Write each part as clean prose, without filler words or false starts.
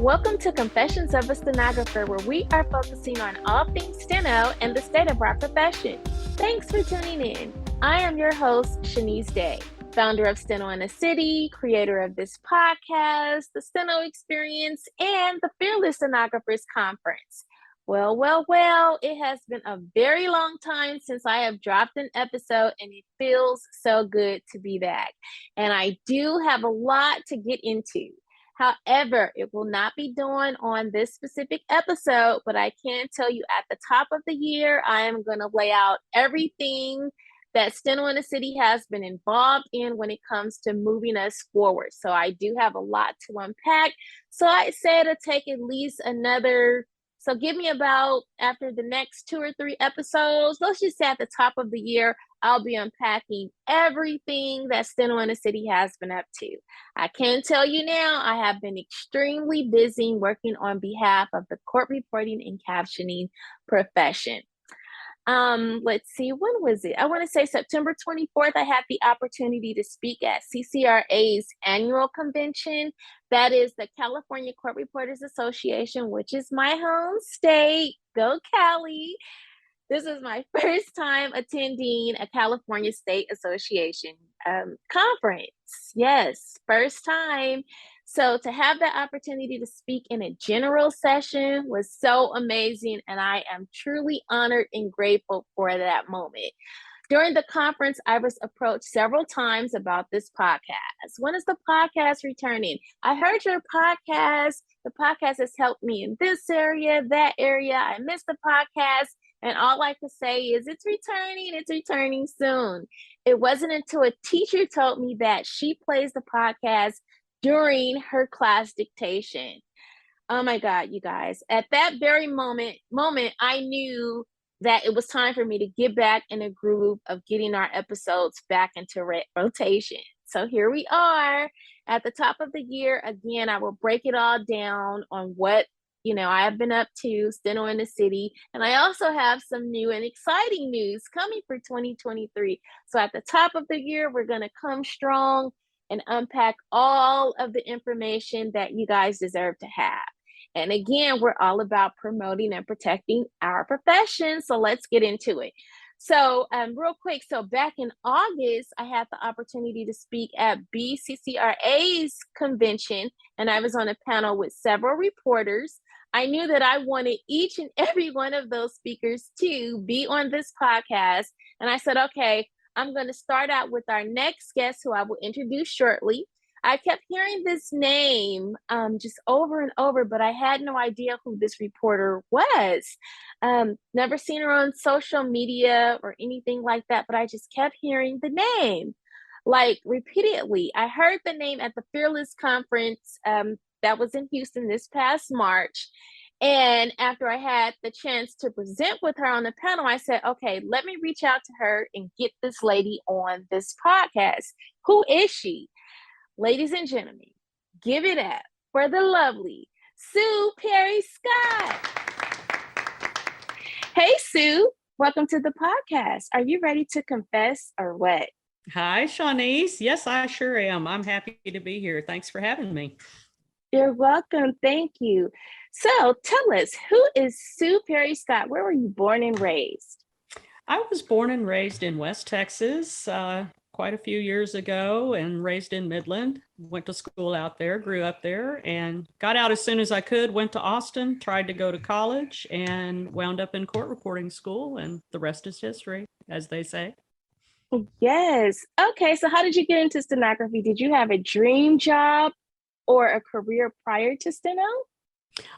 Welcome to Confessions of a Stenographer, where we are focusing on all things steno and the state of our profession. Thanks for tuning in. I am your host, Shaunise Day, founder of Steno in a City, creator of this podcast, the Steno Experience, and the Fearless Stenographers Conference. Well, it has been a very long time since I have dropped an episode, and it feels so good to be back. And I do have a lot to get into. However, it will not be done on this specific episode, but I can tell you at the top of the year, I am going to lay out everything that Steno in the City has been involved in when it comes to moving us forward. So I do have a lot to unpack. So I say it'll take at least so give me about, after the next 2 or 3 episodes, let's just say at the top of the year, I'll be unpacking everything that Steno in the City has been up to. I can tell you now, I have been extremely busy working on behalf of the court reporting and captioning profession. Let's see, when was it? I want to say September 24th, I had the opportunity to speak at CCRA's annual convention. That is the California Court Reporters Association, which is my home state. Go Cali. This is my first time attending a California State Association conference. Yes, first time. So to have that opportunity to speak in a general session was so amazing, and I am truly honored and grateful for that moment. During the conference, I was approached several times about this podcast. When is the podcast returning? I heard your podcast. The podcast has helped me in this area, that area. I missed the podcast. And all I could say is it's returning soon. It wasn't until a teacher told me that she plays the podcast during her class dictation. Oh my God, you guys. At that very moment, I knew that it was time for me to get back in a groove of getting our episodes back into rotation. So here we are at the top of the year. Again, I will break it all down on what I have been up to, Steno in the City, and I also have some new and exciting news coming for 2023. So at the top of the year, we're going to come strong and unpack all of the information that you guys deserve to have. And again, we're all about promoting and protecting our profession. So let's get into it. So real quick, so back in August, I had the opportunity to speak at BCCRA's convention, and I was on a panel with several reporters. I knew that I wanted each and every one of those speakers to be on this podcast. And I said, okay, I'm going to start out with our next guest, who I will introduce shortly. I kept hearing this name just over and over, but I had no idea who this reporter was. Never seen her on social media or anything like that, but I just kept hearing the name, like repeatedly. I heard the name at the Fearless Conference that was in Houston this past March. And after I had the chance to present with her on the panel, I said, okay, let me reach out to her and get this lady on this podcast. Who is she? Ladies and gentlemen, give it up for the lovely Sue Perry Scott. Hey, Sue, welcome to the podcast. Are you ready to confess or what? Hi, Shaunise. Yes, I sure am. I'm happy to be here. Thanks for having me. You're welcome. Thank you. So tell us, who is Sue Perry Scott? Where were you born and raised? I was born and raised in West Texas quite a few years ago, and raised in Midland. Went to school out there, grew up there, and got out as soon as I could. Went to Austin, tried to go to college, and wound up in court reporting school. And the rest is history, as they say. Yes. Okay. So how did you get into stenography? Did you have a dream job or a career prior to Steno?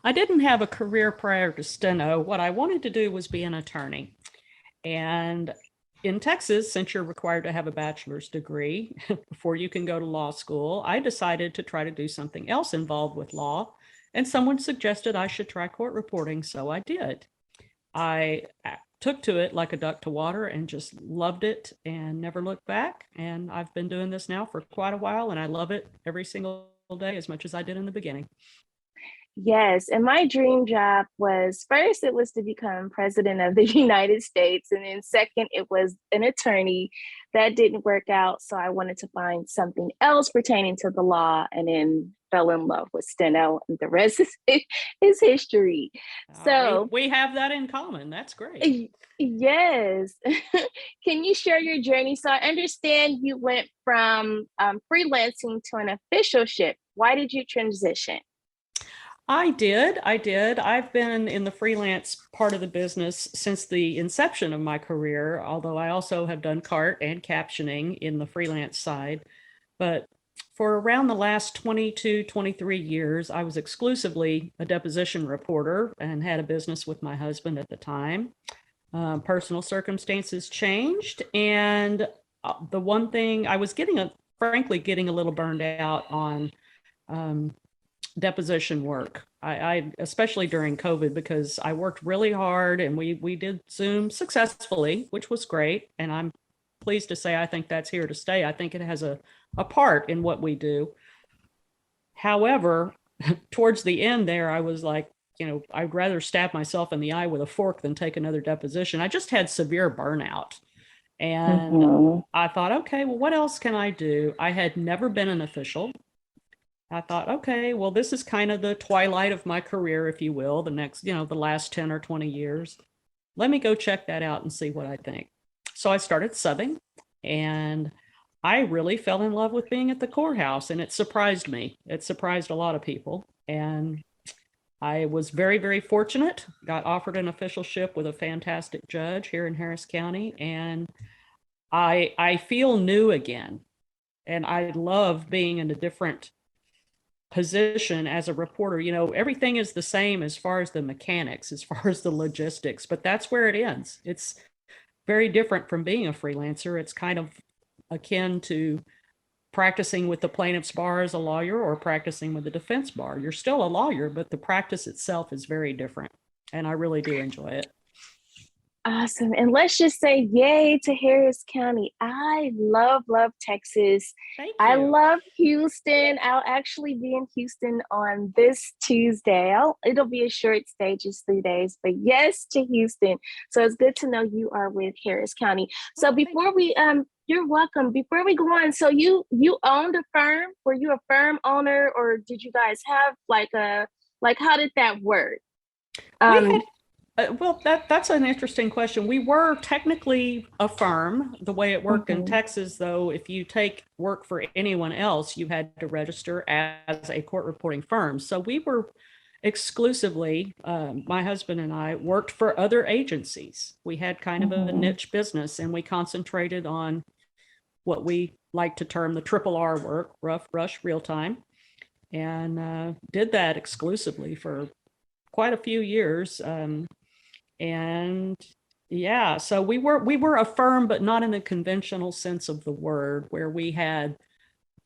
I didn't have a career prior to Steno. What I wanted to do was be an attorney. And in Texas, since you're required to have a bachelor's degree before you can go to law school, I decided to try to do something else involved with law. And someone suggested I should try court reporting, so I did. I took to it like a duck to water and just loved it and never looked back. And I've been doing this now for quite a while, and I love it every single day as much as I did in the beginning. Yes, and my dream job was first it was to become president of the United States, and then second it was an attorney. That didn't work out, so I wanted to find something else pertaining to the law, and then fell in love with steno, and the rest is history. We So, we have that in common. That's great. yes, can you share your journey? So I understand you went from freelancing to an officialship. Why did you transition? I did. I did. I've been in the freelance part of the business since the inception of my career, although I also have done cart and captioning in the freelance side. But for around the last 22, 23 years, I was exclusively a deposition reporter and had a business with my husband at the time. Personal circumstances changed. And the one thing I was frankly, getting a little burned out on um, deposition work. I especially during COVID, because I worked really hard and we did Zoom successfully, which was great. And I'm pleased to say I think that's here to stay. I think it has a part in what we do. However, towards the end there, I was like, I'd rather stab myself in the eye with a fork than take another deposition. I just had severe burnout. And Mhm. I thought, okay, well, what else can I do? I had never been an official. I thought, okay, well, this is kind of the twilight of my career, if you will, the last 10 or 20 years. Let me go check that out and see what I think. So I started subbing, and I really fell in love with being at the courthouse, and it surprised me. It surprised a lot of people. And I was very, very fortunate, got offered an officialship with a fantastic judge here in Harris County, and I feel new again. And I love being in a different position as a reporter. Everything is the same as far as the mechanics, as far as the logistics, but that's where it ends. It's very different from being a freelancer. It's kind of akin to practicing with the plaintiff's bar as a lawyer or practicing with the defense bar. You're still a lawyer, but the practice itself is very different. And I really do enjoy it. Awesome. And let's just say yay to Harris County. I love Texas. Thank I you. love Houston. I'll actually be in Houston on this Tuesday. It'll be a short stay, just 3 days, but yes to Houston. So it's good to know you are with Harris County. So Oh, thank you. you're welcome. Before we go on, so you owned a firm? Were you a firm owner, or did you guys have like how did that work? We Um, had well, that's an interesting question. We were technically a firm. The way it worked in mhm. Texas, though, if you take work for anyone else, you had to register as a court reporting firm. So we were exclusively, my husband and I worked for other agencies. We had kind of a Mhm. niche business, and we concentrated on what we like to term the triple R work, rough, rush, real time, and did that exclusively for quite a few years. And yeah, so we were a firm, but not in the conventional sense of the word, where we had,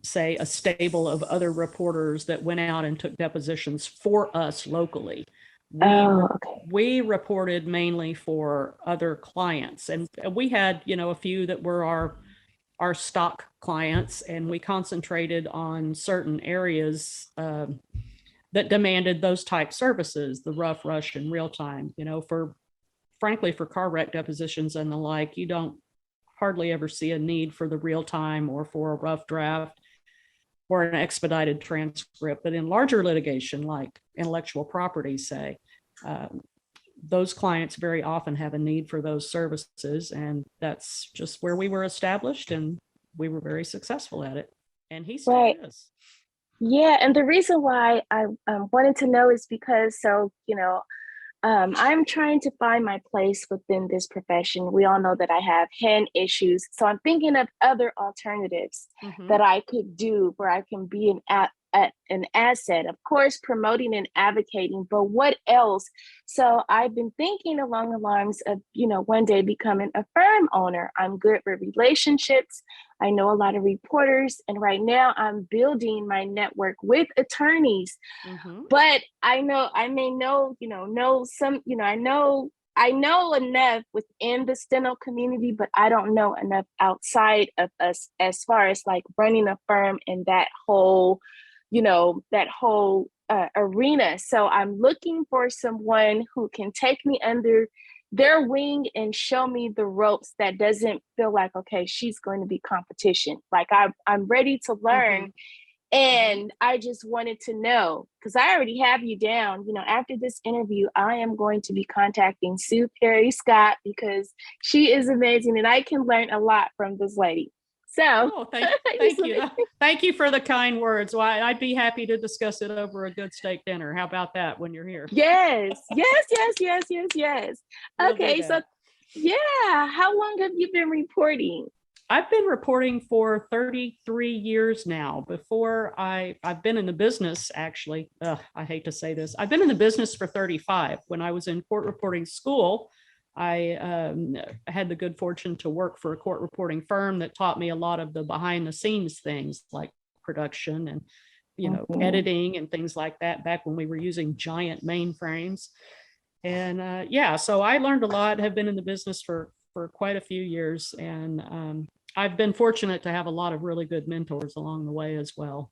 say, a stable of other reporters that went out and took depositions for us locally. We Oh, okay. we reported mainly for other clients, and we had, a few that were our stock clients, and we concentrated on certain areas that demanded those type services, the rough, rush, and real time. For frankly, for car wreck depositions and the like, you don't hardly ever see a need for the real time or for a rough draft or an expedited transcript. But in larger litigation, like intellectual property, say, um, those clients very often have a need for those services. And that's just where we were established, and we were very successful at it. And he still Right. is. Yeah, and the reason why I wanted to know is because I'm trying to find my place within this profession. We all know that I have hand issues, so I'm thinking of other alternatives Mm-hmm. that I could do where I can be an asset. Of course, promoting and advocating, but what else? So I've been thinking along the lines of, one day becoming a firm owner. I'm good with relationships. I know a lot of reporters, and right now I'm building my network with attorneys, Mm-hmm. but I know I may know some, I know enough within the steno community, but I don't know enough outside of us as far as like running a firm and that whole arena. So I'm looking for someone who can take me under their wing and show me the ropes that doesn't feel like, okay, she's going to be competition. Like I'm ready to learn. And I just wanted to know, because I already have you down, after this interview, I am going to be contacting Sue Perry Scott because she is amazing and I can learn a lot from this lady. So thank you. Thank you for the kind words. Well, I'd be happy to discuss it over a good steak dinner. How about that when you're here? Yes. Okay, so how long have you been reporting? I've been reporting for 33 years now. Before I've been in the business, actually, I hate to say this, I've been in the business for 35. When I was in court reporting school, I had the good fortune to work for a court reporting firm that taught me a lot of the behind the scenes things like production and, editing and things like that back when we were using giant mainframes. And so I learned a lot, have been in the business for quite a few years. And I've been fortunate to have a lot of really good mentors along the way as well.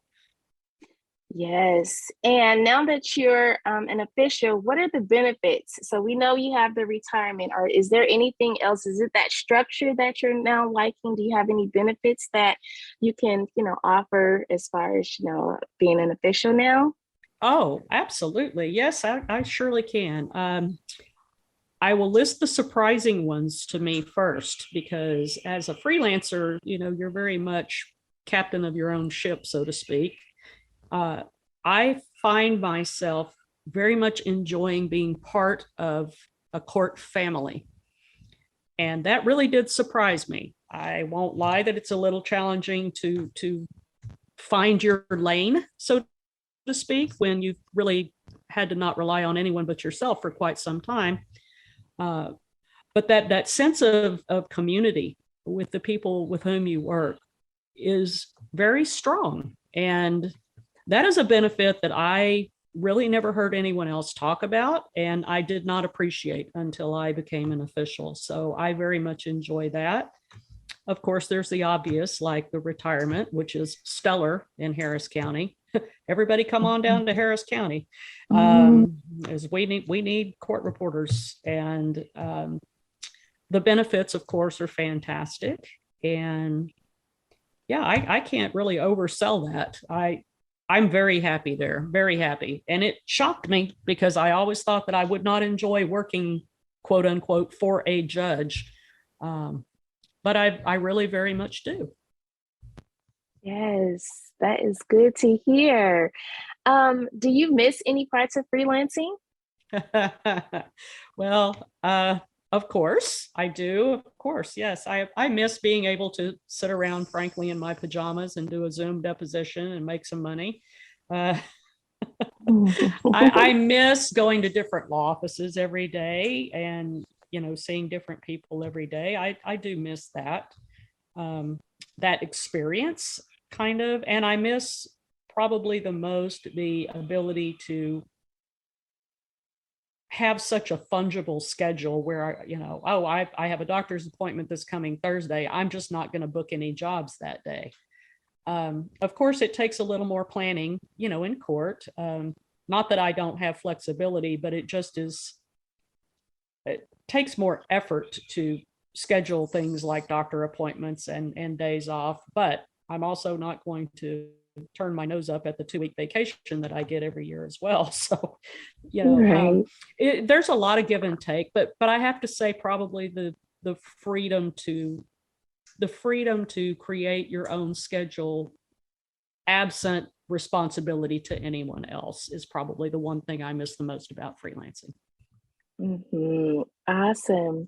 Yes. And now that you're an official, what are the benefits? So we know you have the retirement, or is there anything else? Is it that structure that you're now liking? Do you have any benefits that you can, offer as far as, being an official now? Oh, absolutely. Yes, I surely can. I will list the surprising ones to me first, because as a freelancer, you're very much captain of your own ship, so to speak. I find myself very much enjoying being part of a court family. And that really did surprise me. I won't lie that it's a little challenging to find your lane, so to speak, when you've really had to not rely on anyone but yourself for quite some time. But that sense of community with the people with whom you work is very strong. And that is a benefit that I really never heard anyone else talk about, and I did not appreciate until I became an official. So I very much enjoy that. Of course, there's the obvious, like the retirement, which is stellar in Harris County. Everybody come on down to Harris County. As we need court reporters, and the benefits, of course, are fantastic. And I can't really oversell that. I'm very happy there, very happy. And it shocked me because I always thought that I would not enjoy working, quote unquote, for a judge. But I really very much do. Yes, that is good to hear. Do you miss any parts of freelancing? Well, of course I do. Of course, yes. I miss being able to sit around, frankly, in my pajamas and do a Zoom deposition and make some money. I miss going to different law offices every day and, seeing different people every day. I do miss that, that experience kind of. And I miss probably the most the ability to have such a fungible schedule where, I have a doctor's appointment this coming Thursday. I'm just not going to book any jobs that day. Of course, it takes a little more planning, in court. Not that I don't have flexibility, but it takes more effort to schedule things like doctor appointments and days off. But I'm also not going to turn my nose up at the 2-week vacation that I get every year as well. So, there's a lot of give and take, but I have to say probably the freedom to create your own schedule absent responsibility to anyone else is probably the one thing I miss the most about freelancing. Awesome.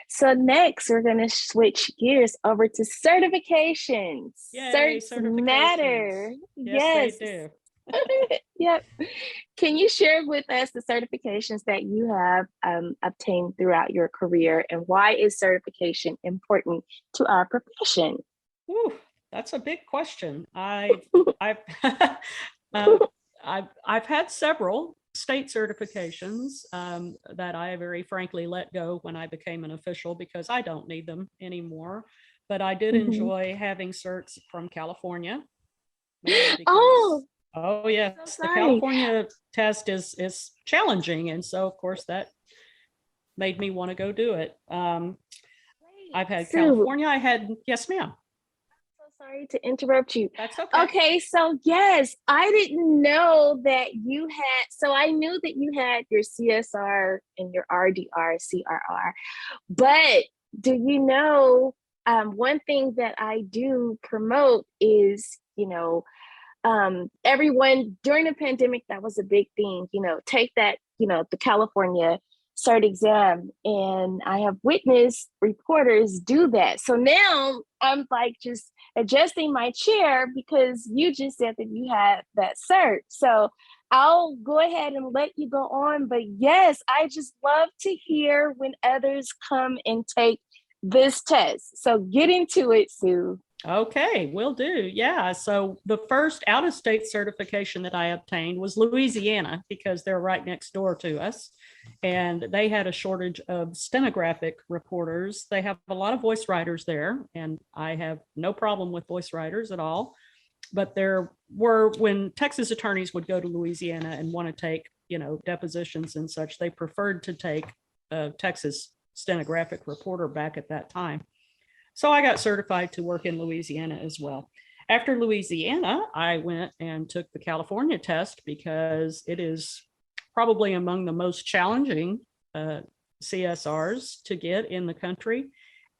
So next, we're going to switch gears over to certifications. Yay, certs matter. Yes, they do. Yep. Can you share with us the certifications that you have obtained throughout your career, and why is certification important to our profession? Ooh, that's a big question. I've had several state certifications that I very frankly let go when I became an official because I don't need them anymore. But I did enjoy having certs from California. Oh, Oh So yes, the sorry. California test is challenging, and so of course that made me want to go do it. Wait, I've had Sue, California. I had yes, ma'am. so sorry to interrupt you. That's okay. Okay, so yes, I didn't know that you had, so I knew that you had your CSR and your RDR, CRR, but do you know, one thing that I do promote is, everyone during the pandemic, that was a big thing, take that, the California cert exam. And I have witnessed reporters do that. So now I'm like just adjusting my chair because you just said that you had that cert. So I'll go ahead and let you go on. But yes, I just love to hear when others come and take this test. So get into it, Sue. Okay, will do. Yeah. So the first out of state certification that I obtained was Louisiana because they're right next door to us. And they had a shortage of stenographic reporters. They have a lot of voice writers there, and I have no problem with voice writers at all. But there were, when Texas attorneys would go to Louisiana and want to take, depositions and such, they preferred to take a Texas stenographic reporter back at that time. So I got certified to work in Louisiana as well. After Louisiana, I went and took the California test because it is probably among the most challenging CSRs to get in the country.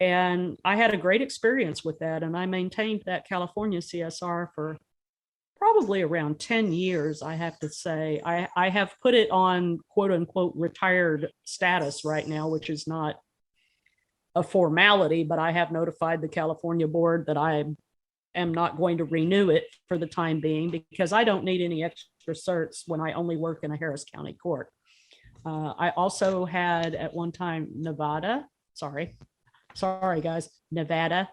And I had a great experience with that. And I maintained that California CSR for probably around 10 years, I have to say. I have put it on quote unquote retired status right now, which is not a formality, but I have notified the California board that I am not going to renew it for the time being because I don't need any extra certs when I only work in a Harris County court. I also had at one time Nevada, sorry guys, Nevada.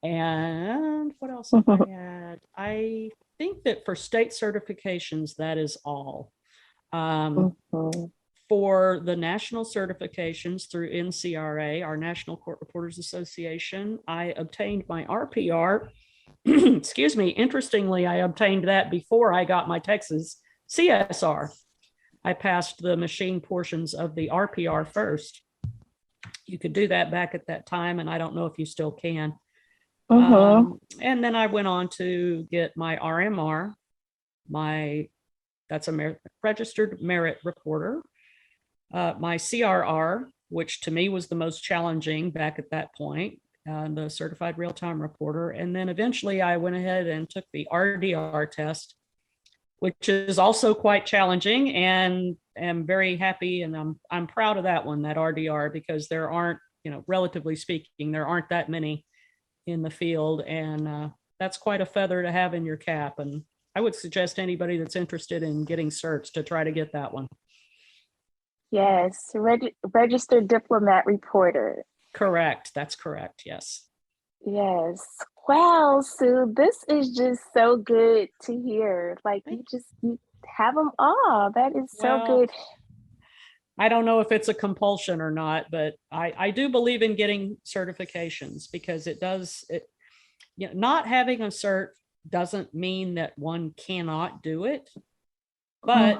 And what else have I had? I think that for state certifications, that is all. For the national certifications through NCRA, our National Court Reporters Association, I obtained my RPR. Excuse me. Interestingly, I obtained that before I got my Texas CSR. I passed the machine portions of the RPR first. You could do that back at that time, and I don't know if you still can. And then I went on to get my RMR, that's a registered merit reporter, my CRR, which to me was the most challenging back at that point, the certified real-time reporter. And then eventually I went ahead and took the RDR test, which is also quite challenging, and am very happy. And I'm proud of that one, that RDR, because there aren't, relatively speaking, there aren't that many in the field. And that's quite a feather to have in your cap. And I would suggest anybody that's interested in getting certs to try to get that one. Yes, registered diplomat reporter. Correct. That's correct. Yes. Yes. Wow, Sue, this is just so good to hear. Like you have them all. That is so Well, good. I don't know if it's a compulsion or not, but I do believe in getting certifications because not having a cert doesn't mean that one cannot do it, but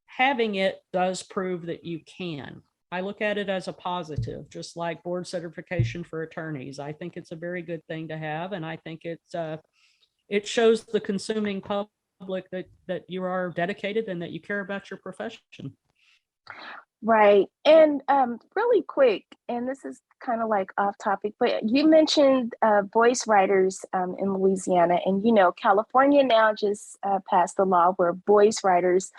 having it does prove that you can. I look at it as a positive, just like board certification for attorneys. I think it's a very good thing to have, and I think it shows the consuming public that you are dedicated and that you care about your profession. Right. And really quick, and this is kind of like off topic, but you mentioned voice writers in Louisiana, and California now just passed a law where voice writers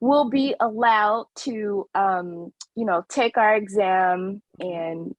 will be allowed to take our exam and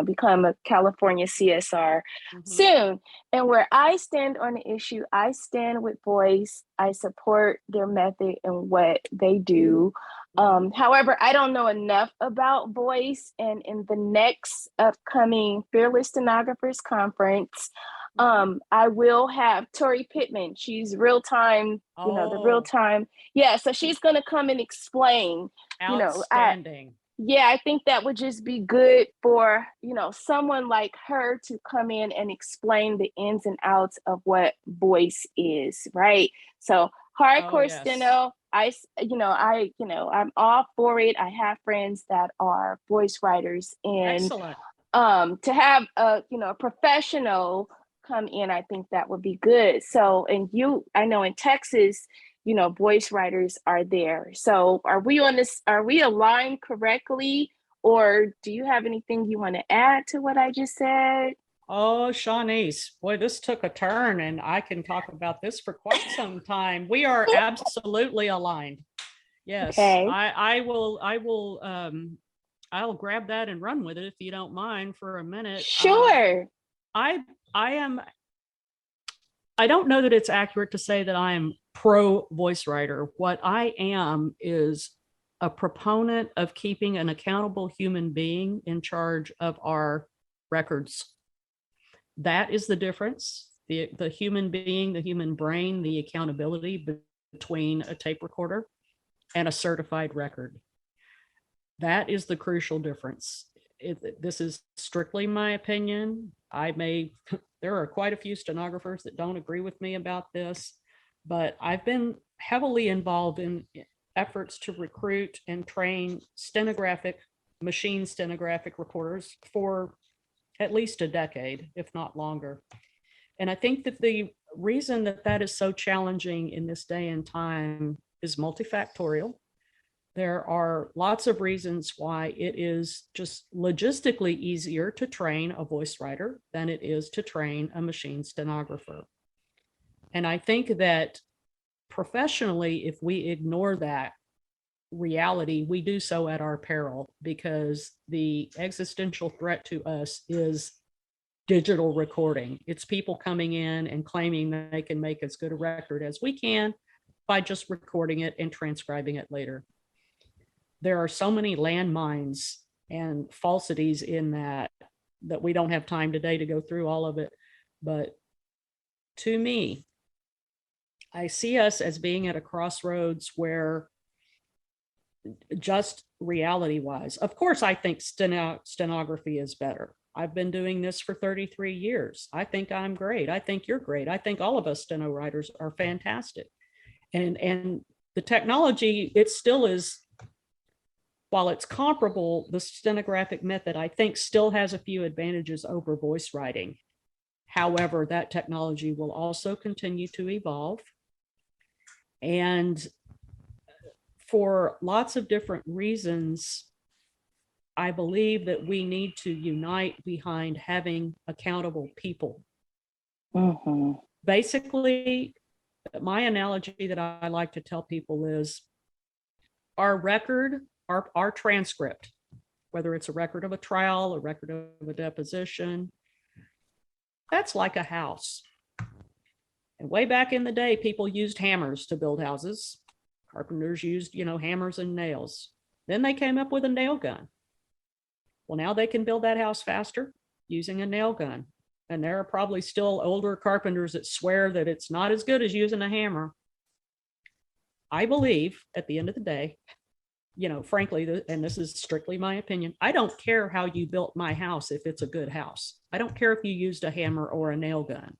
become a California CSR soon. And where I stand on the issue, I stand with voice. I support their method and what they do. However, I don't know enough about voice, and in the next upcoming Fearless Stenographers Conference, I will have Tori Pittman. She's real time, the real time. Yeah, so she's going to come and explain, Outstanding. Yeah, I think that would just be good for, someone like her to come in and explain the ins and outs of what voice is, right? So Oh, hardcore yes. steno, I'm all for it. I have friends that are voice writers, and Excellent. to have a professional come in, I think that would be good. So, and I know in Texas, voice writers are there. So are we aligned correctly, or do you have anything you want to add to what I just said? Oh, Shaunise, boy, this took a turn, and I can talk about this for quite some time. We are absolutely aligned. Yes, Okay. I'll grab that and run with it if you don't mind for a minute. Sure. I I am I don't know that it's accurate to say that I am pro voice writer. What I am is a proponent of keeping an accountable human being in charge of our records. That is the difference. The human being, the human brain, the accountability between a tape recorder and a certified record. That is the crucial difference. This is strictly my opinion. There are quite a few stenographers that don't agree with me about this, but I've been heavily involved in efforts to recruit and train machine stenographic reporters for at least a decade, if not longer. And I think that the reason that that is so challenging in this day and time is multifactorial. There are lots of reasons why it is just logistically easier to train a voice writer than it is to train a machine stenographer. And I think that professionally, if we ignore that reality, we do so at our peril, because the existential threat to us is digital recording. It's people coming in and claiming that they can make as good a record as we can by just recording it and transcribing it later. There are so many landmines and falsities in that we don't have time today to go through all of it. But to me, I see us as being at a crossroads where, just reality wise, of course, I think stenography is better. I've been doing this for 33 years. I think I'm great. I think you're great. I think all of us steno writers are fantastic. And the technology, it still is, while it's comparable, the stenographic method, I think, still has a few advantages over voice writing. However, that technology will also continue to evolve. And for lots of different reasons, I believe that we need to unite behind having accountable people. Mm-hmm. Basically, my analogy that I like to tell people is our record, our transcript, whether it's a record of a trial, a record of a deposition, that's like a house. And way back in the day, people used hammers to build houses. Carpenters used, hammers and nails. Then they came up with a nail gun. Well, now they can build that house faster using a nail gun. And there are probably still older carpenters that swear that it's not as good as using a hammer. I believe at the end of the day, frankly, and this is strictly my opinion, I don't care how you built my house if it's a good house. I don't care if you used a hammer or a nail gun.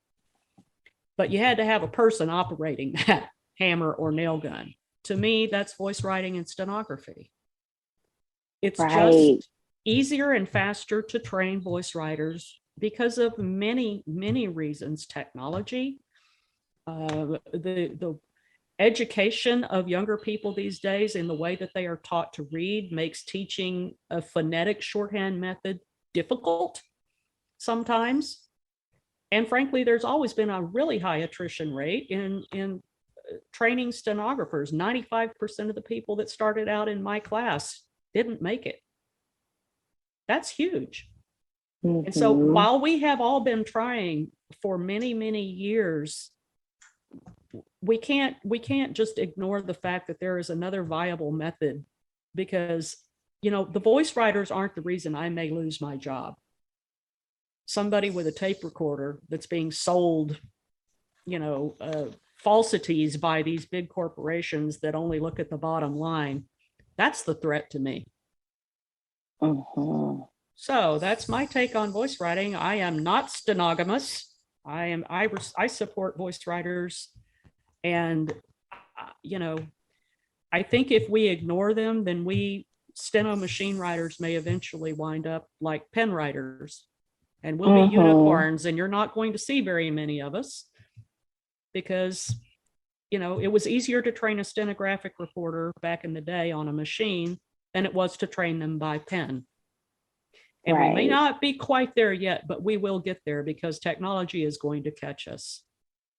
But you had to have a person operating that hammer or nail gun. To me, that's voice writing and stenography. It's Right. just easier and faster to train voice writers because of many, many reasons. Technology, the education of younger people these days in the way that they are taught to read makes teaching a phonetic shorthand method difficult sometimes. And frankly, there's always been a really high attrition rate in training stenographers. 95% of the people that started out in my class didn't make it. That's huge. Mm-hmm. And so while we have all been trying for many, many years, we can't just ignore the fact that there is another viable method, because, the voice writers aren't the reason I may lose my job. Somebody with a tape recorder that's being sold, falsities by these big corporations that only look at the bottom line, that's the threat to me. Mhm. So that's my take on voice writing. I am not stenogamous. I support voice writers, and you know, I think if we ignore them, then we steno machine writers may eventually wind up like pen writers, and we'll be Mhm. unicorns, and you're not going to see very many of us because it was easier to train a stenographic reporter back in the day on a machine than it was to train them by pen. And we may Right. not be quite there yet, but we will get there because technology is going to catch us.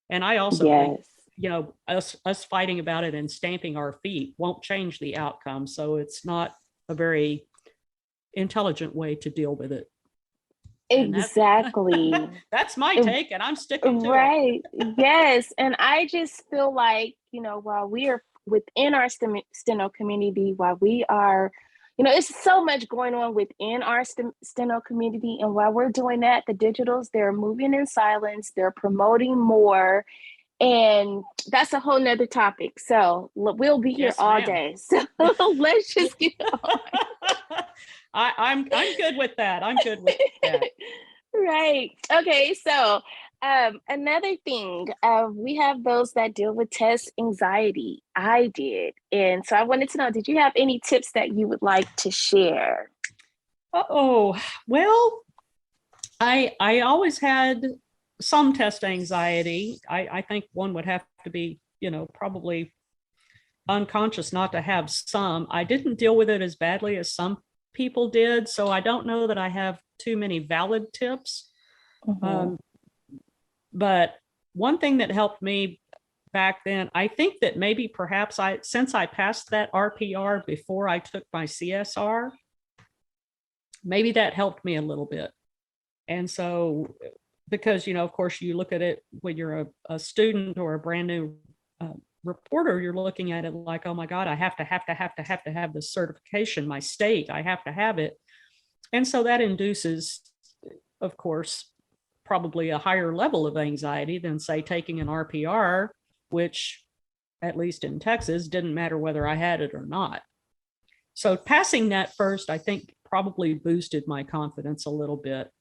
And I also think, Yes. us fighting about it and stamping our feet won't change the outcome. So it's not a very intelligent way to deal with it. And Exactly. that's my take, and I'm sticking to it. Right. Yes. And I just feel like, while we are within our steno community, while we are, it's so much going on within our steno community. And while we're doing that, the digitals, they're moving in silence, they're promoting more. And that's a whole nother topic. So we'll be here Yes, all ma'am. day. So let's just get on. I'm good with that. I'm good with that. Right. Okay. So, another thing, we have those that deal with test anxiety. I did. And so I wanted to know, did you have any tips that you would like to share? Oh, well, I always had some test anxiety. I think one would have to be, probably unconscious not to have some. I didn't deal with it as badly as some people did, so I don't know that I have too many valid tips. Mm-hmm. Um, but one thing that helped me back then, I think that maybe perhaps since I passed that RPR before I took my CSR, maybe that helped me a little bit. And so, because, of course, you look at it when you're a student or a brand new reporter, you're looking at it like, oh my God, I have this certification, my state, I have to have it. And so that induces, of course, probably a higher level of anxiety than, say, taking an RPR, which, at least in Texas, didn't matter whether I had it or not. So passing that first, I think, probably boosted my confidence a little bit.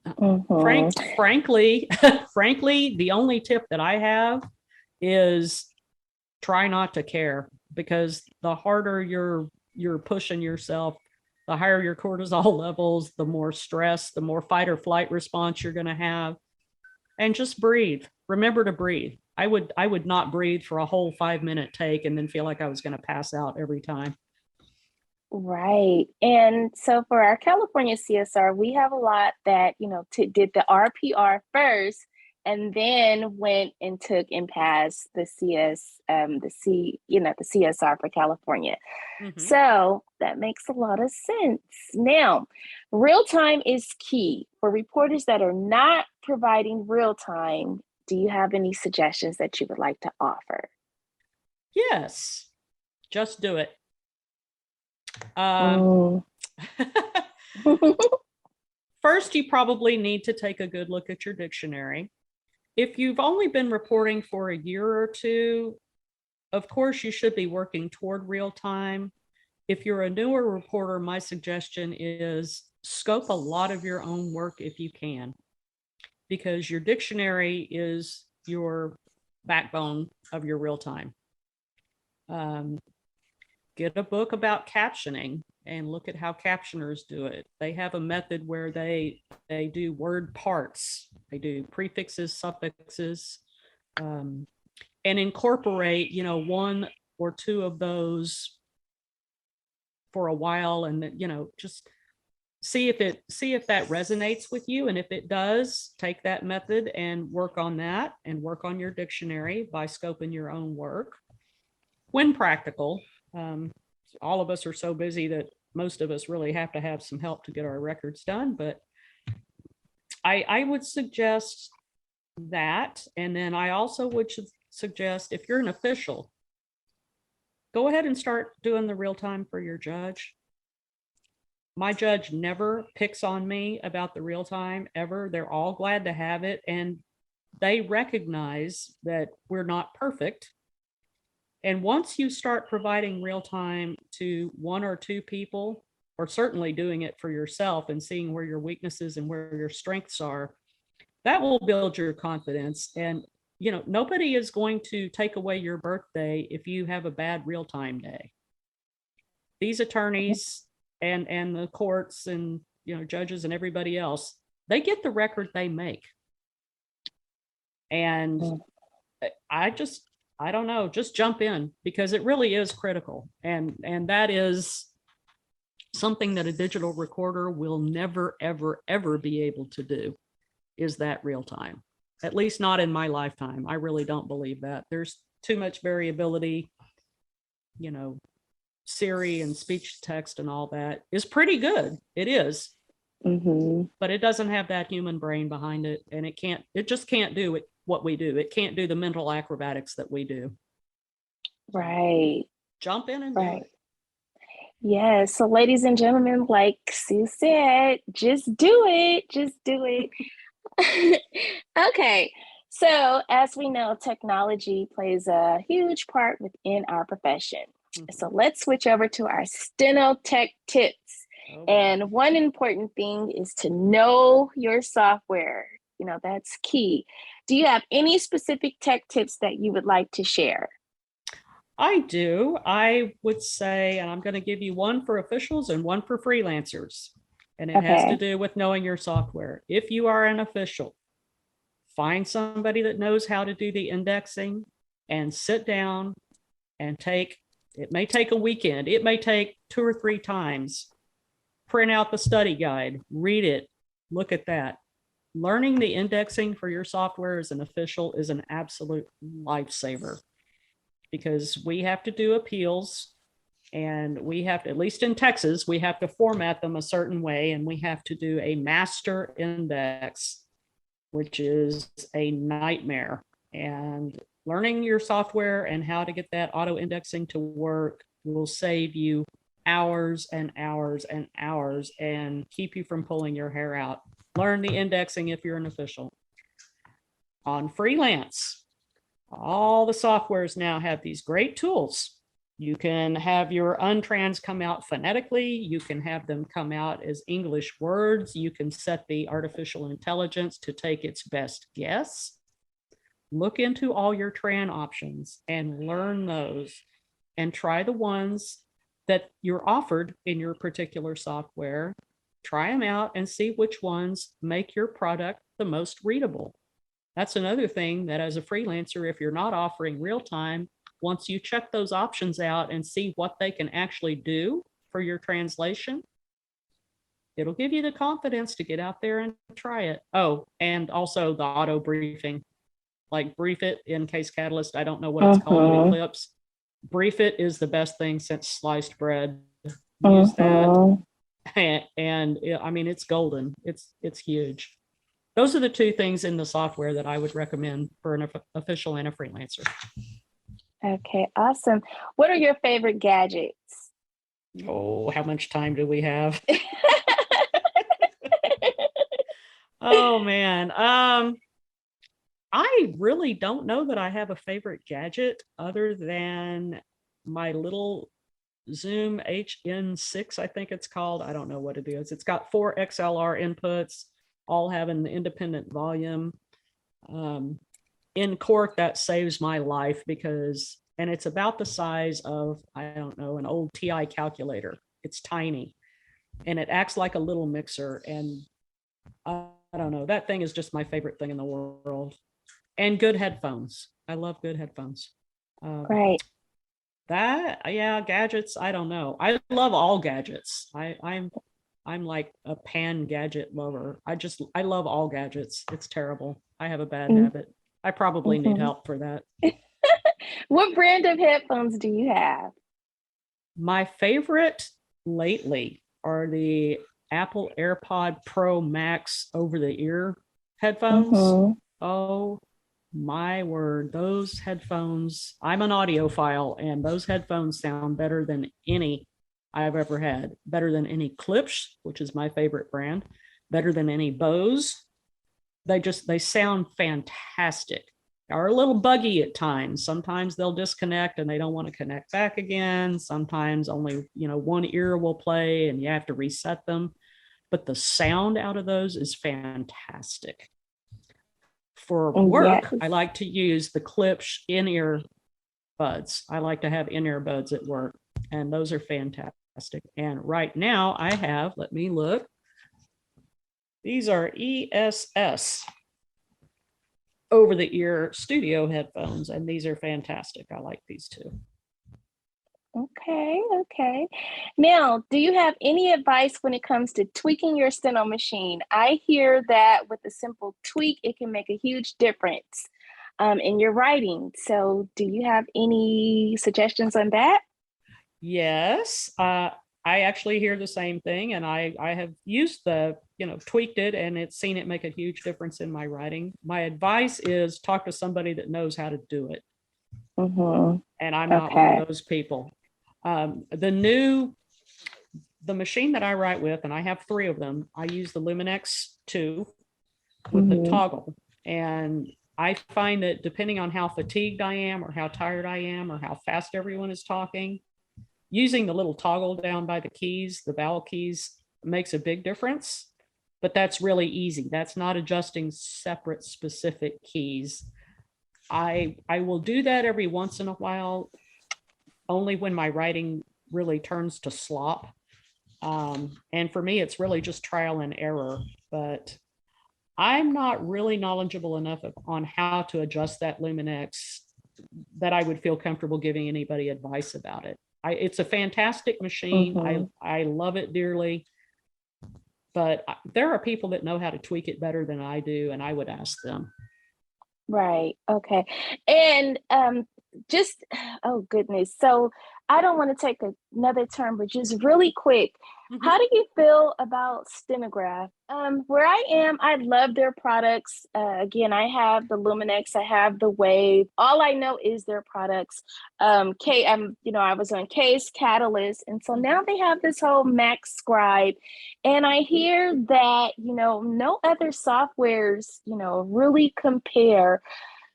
Mm-hmm. Frankly, frankly, the only tip that I have is try not to care, because the harder you're pushing yourself, the higher your cortisol levels, the more stress, the more fight or flight response you're going to have. And just breathe. Remember to breathe. I would not breathe for a whole 5-minute take and then feel like I was going to pass out every time. Right. And so for our California CSR, we have a lot that, did the RPR first and then went and took and passed the the CSR for California. Mm-hmm. So that makes a lot of sense. Now, real time is key. For reporters that are not providing real time, do you have any suggestions that you would like to offer? Yes, just do it. Um, Mm. First, you probably need to take a good look at your dictionary. If you've only been reporting for a year or two, of course, you should be working toward real time. If you're a newer reporter, my suggestion is scope a lot of your own work if you can, because your dictionary is your backbone of your real time. Um, get a book about captioning and look at how captioners do it. They have a method where they do word parts, they do prefixes, suffixes, um, and incorporate, one or two of those for a while, and just see if that resonates with you. And if it does, take that method and work on that, and work on your dictionary by scoping your own work when practical. um, all of us are so busy that most of us really have to have some help to get our records done, but I would suggest that. And then I also would suggest, if you're an official, go ahead and start doing the real time for your judge. My judge never picks on me about the real time ever. They're all glad to have it, and they recognize that we're not perfect. And once you start providing real time to one or two people, or certainly doing it for yourself and seeing where your weaknesses and where your strengths are, that will build your confidence. And, nobody is going to take away your birthday if you have a bad real time day. These attorneys and the courts and, judges and everybody else, they get the record they make. And I don't know, just jump in, because it really is critical. And that is something that a digital recorder will never, ever, ever be able to do, is that real time. At least not in my lifetime. I really don't believe that. There's too much variability. Siri and speech to text and all that is pretty good. It is. But it doesn't have that human brain behind it. And it just can't do what we do. It can't do the mental acrobatics that we do. Right. Jump in and do it. Yeah. So ladies and gentlemen, like Sue said, just do it. Just do it. Okay. So as we know, technology plays a huge part within our profession. So let's switch over to our steno tech tips. And one important thing is to know your software. That's key. Do you have any specific tech tips that you would like to share? I do. I would say, and I'm going to give you one for officials and one for freelancers. And it has to do with knowing your software. If you are an official, find somebody that knows how to do the indexing and sit down and it may take a weekend. It may take 2 or 3 times. Print out the study guide, read it, look at that. Learning the indexing for your software as an official is an absolute lifesaver, because we have to do appeals, and we have to, at least in Texas, we have to format them a certain way, and we have to do a master index, which is a nightmare. And learning your software and how to get that auto indexing to work will save you hours and hours and hours and keep you from pulling your hair out. Learn the indexing if you're an official. On freelance, all the softwares now have these great tools. You can have your untrans come out phonetically. You can have them come out as English words. You can set the artificial intelligence to take its best guess. Look into all your tran options and learn those, and try the ones that you're offered in your particular software. Try them out and see which ones make your product the most readable. That's another thing that, as a freelancer, if you're not offering real time, once you check those options out and see what they can actually do for your translation, it'll give you the confidence to get out there and try it. Oh, and also the auto briefing, like Brief It in Case Catalyst. I don't know what it's called in Eclipse. Brief It is the best thing since sliced bread. Use that. And I mean, it's golden. It's huge. Those are the 2 things in the software that I would recommend for an official and a freelancer. Okay, awesome. What are your favorite gadgets? Oh, how much time do we have? Oh, man. I really don't know that I have a favorite gadget other than my little Zoom HN6, I think it's called. I don't know what it is. It's got 4 XLR inputs, all have an independent volume. In court, that saves my life and it's about the size of, I don't know, an old TI calculator. It's tiny and it acts like a little mixer. And I don't know, that thing is just my favorite thing in the world. And good headphones. I love good headphones. Right. Gadgets. I don't know. I love all gadgets. I'm like a pan gadget lover. I love all gadgets. It's terrible. I have a bad habit. I probably need help for that. What brand of headphones do you have? My favorite lately are the Apple AirPod Pro Max over-the-ear headphones. Oh my word, those headphones, I'm an audiophile, and those headphones sound better than any I've ever had. Better than any Klipsch, which is my favorite brand. Better than any Bose. They sound fantastic. are a little buggy at times. Sometimes they'll disconnect and they don't want to connect back again. Sometimes only, one ear will play and you have to reset them. But the sound out of those is fantastic. For work, Yes. I like to use the Klipsch in-ear buds. I like to have in-ear buds at work, and those are fantastic. And right now I have, let me look. These are ESS over the ear studio headphones, and these are fantastic. I like these too. Okay. Now, do you have any advice when it comes to tweaking your steno machine? I hear that with a simple tweak, it can make a huge difference in your writing. So, do you have any suggestions on that? Yes, I actually hear the same thing, and I have used tweaked it, and it's seen it make a huge difference in my writing. My advice is talk to somebody that knows how to do it. Mm-hmm. And I'm not one of those people. The machine that I write with, and I have 3 of them, I use the Luminex 2 with the toggle. And I find that depending on how fatigued I am or how tired I am or how fast everyone is talking, using the little toggle down by the keys, the vowel keys, makes a big difference. But that's really easy. That's not adjusting separate specific keys. I will do that every once in a while, only when my writing really turns to slop. And for me, it's really just trial and error. But I'm not really knowledgeable enough on how to adjust that Luminex that I would feel comfortable giving anybody advice about it. It's a fantastic machine. I love it dearly. But there are people that know how to tweak it better than I do, and I would ask them. Right. Okay. And just, oh goodness. So I don't want to take another turn, but just really quick, how do you feel about Stenograph? Where I am, I love their products. Again, I have the Luminex, I have the Wave. All I know is their products. I was on Case Catalyst, and so now they have this whole Max Scribe, and I hear that no other softwares really compare.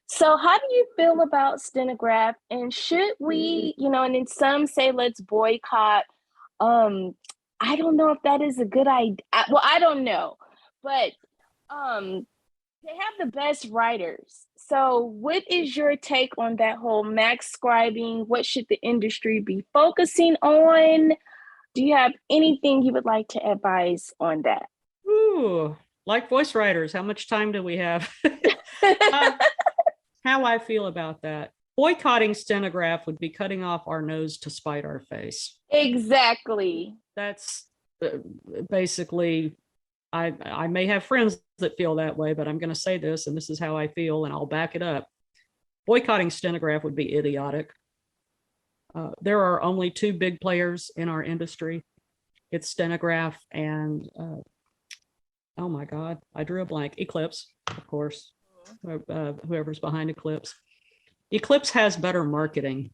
So how do you feel about Stenograph? And should we, and then some say let's boycott. I don't know if that is a good idea. Well, I don't know, but they have the best writers. So what is your take on that whole max scribing? What should the industry be focusing on? Do you have anything you would like to advise on that? Ooh, like voice writers, how much time do we have? How I feel about that. Boycotting Stenograph would be cutting off our nose to spite our face. Exactly. That's basically, I may have friends that feel that way, but I'm going to say this, and this is how I feel, and I'll back it up. Boycotting Stenograph would be idiotic. There are only 2 big players in our industry. It's Stenograph and, oh my God, I drew a blank. Eclipse, of course. Whoever's behind Eclipse. Eclipse has better marketing.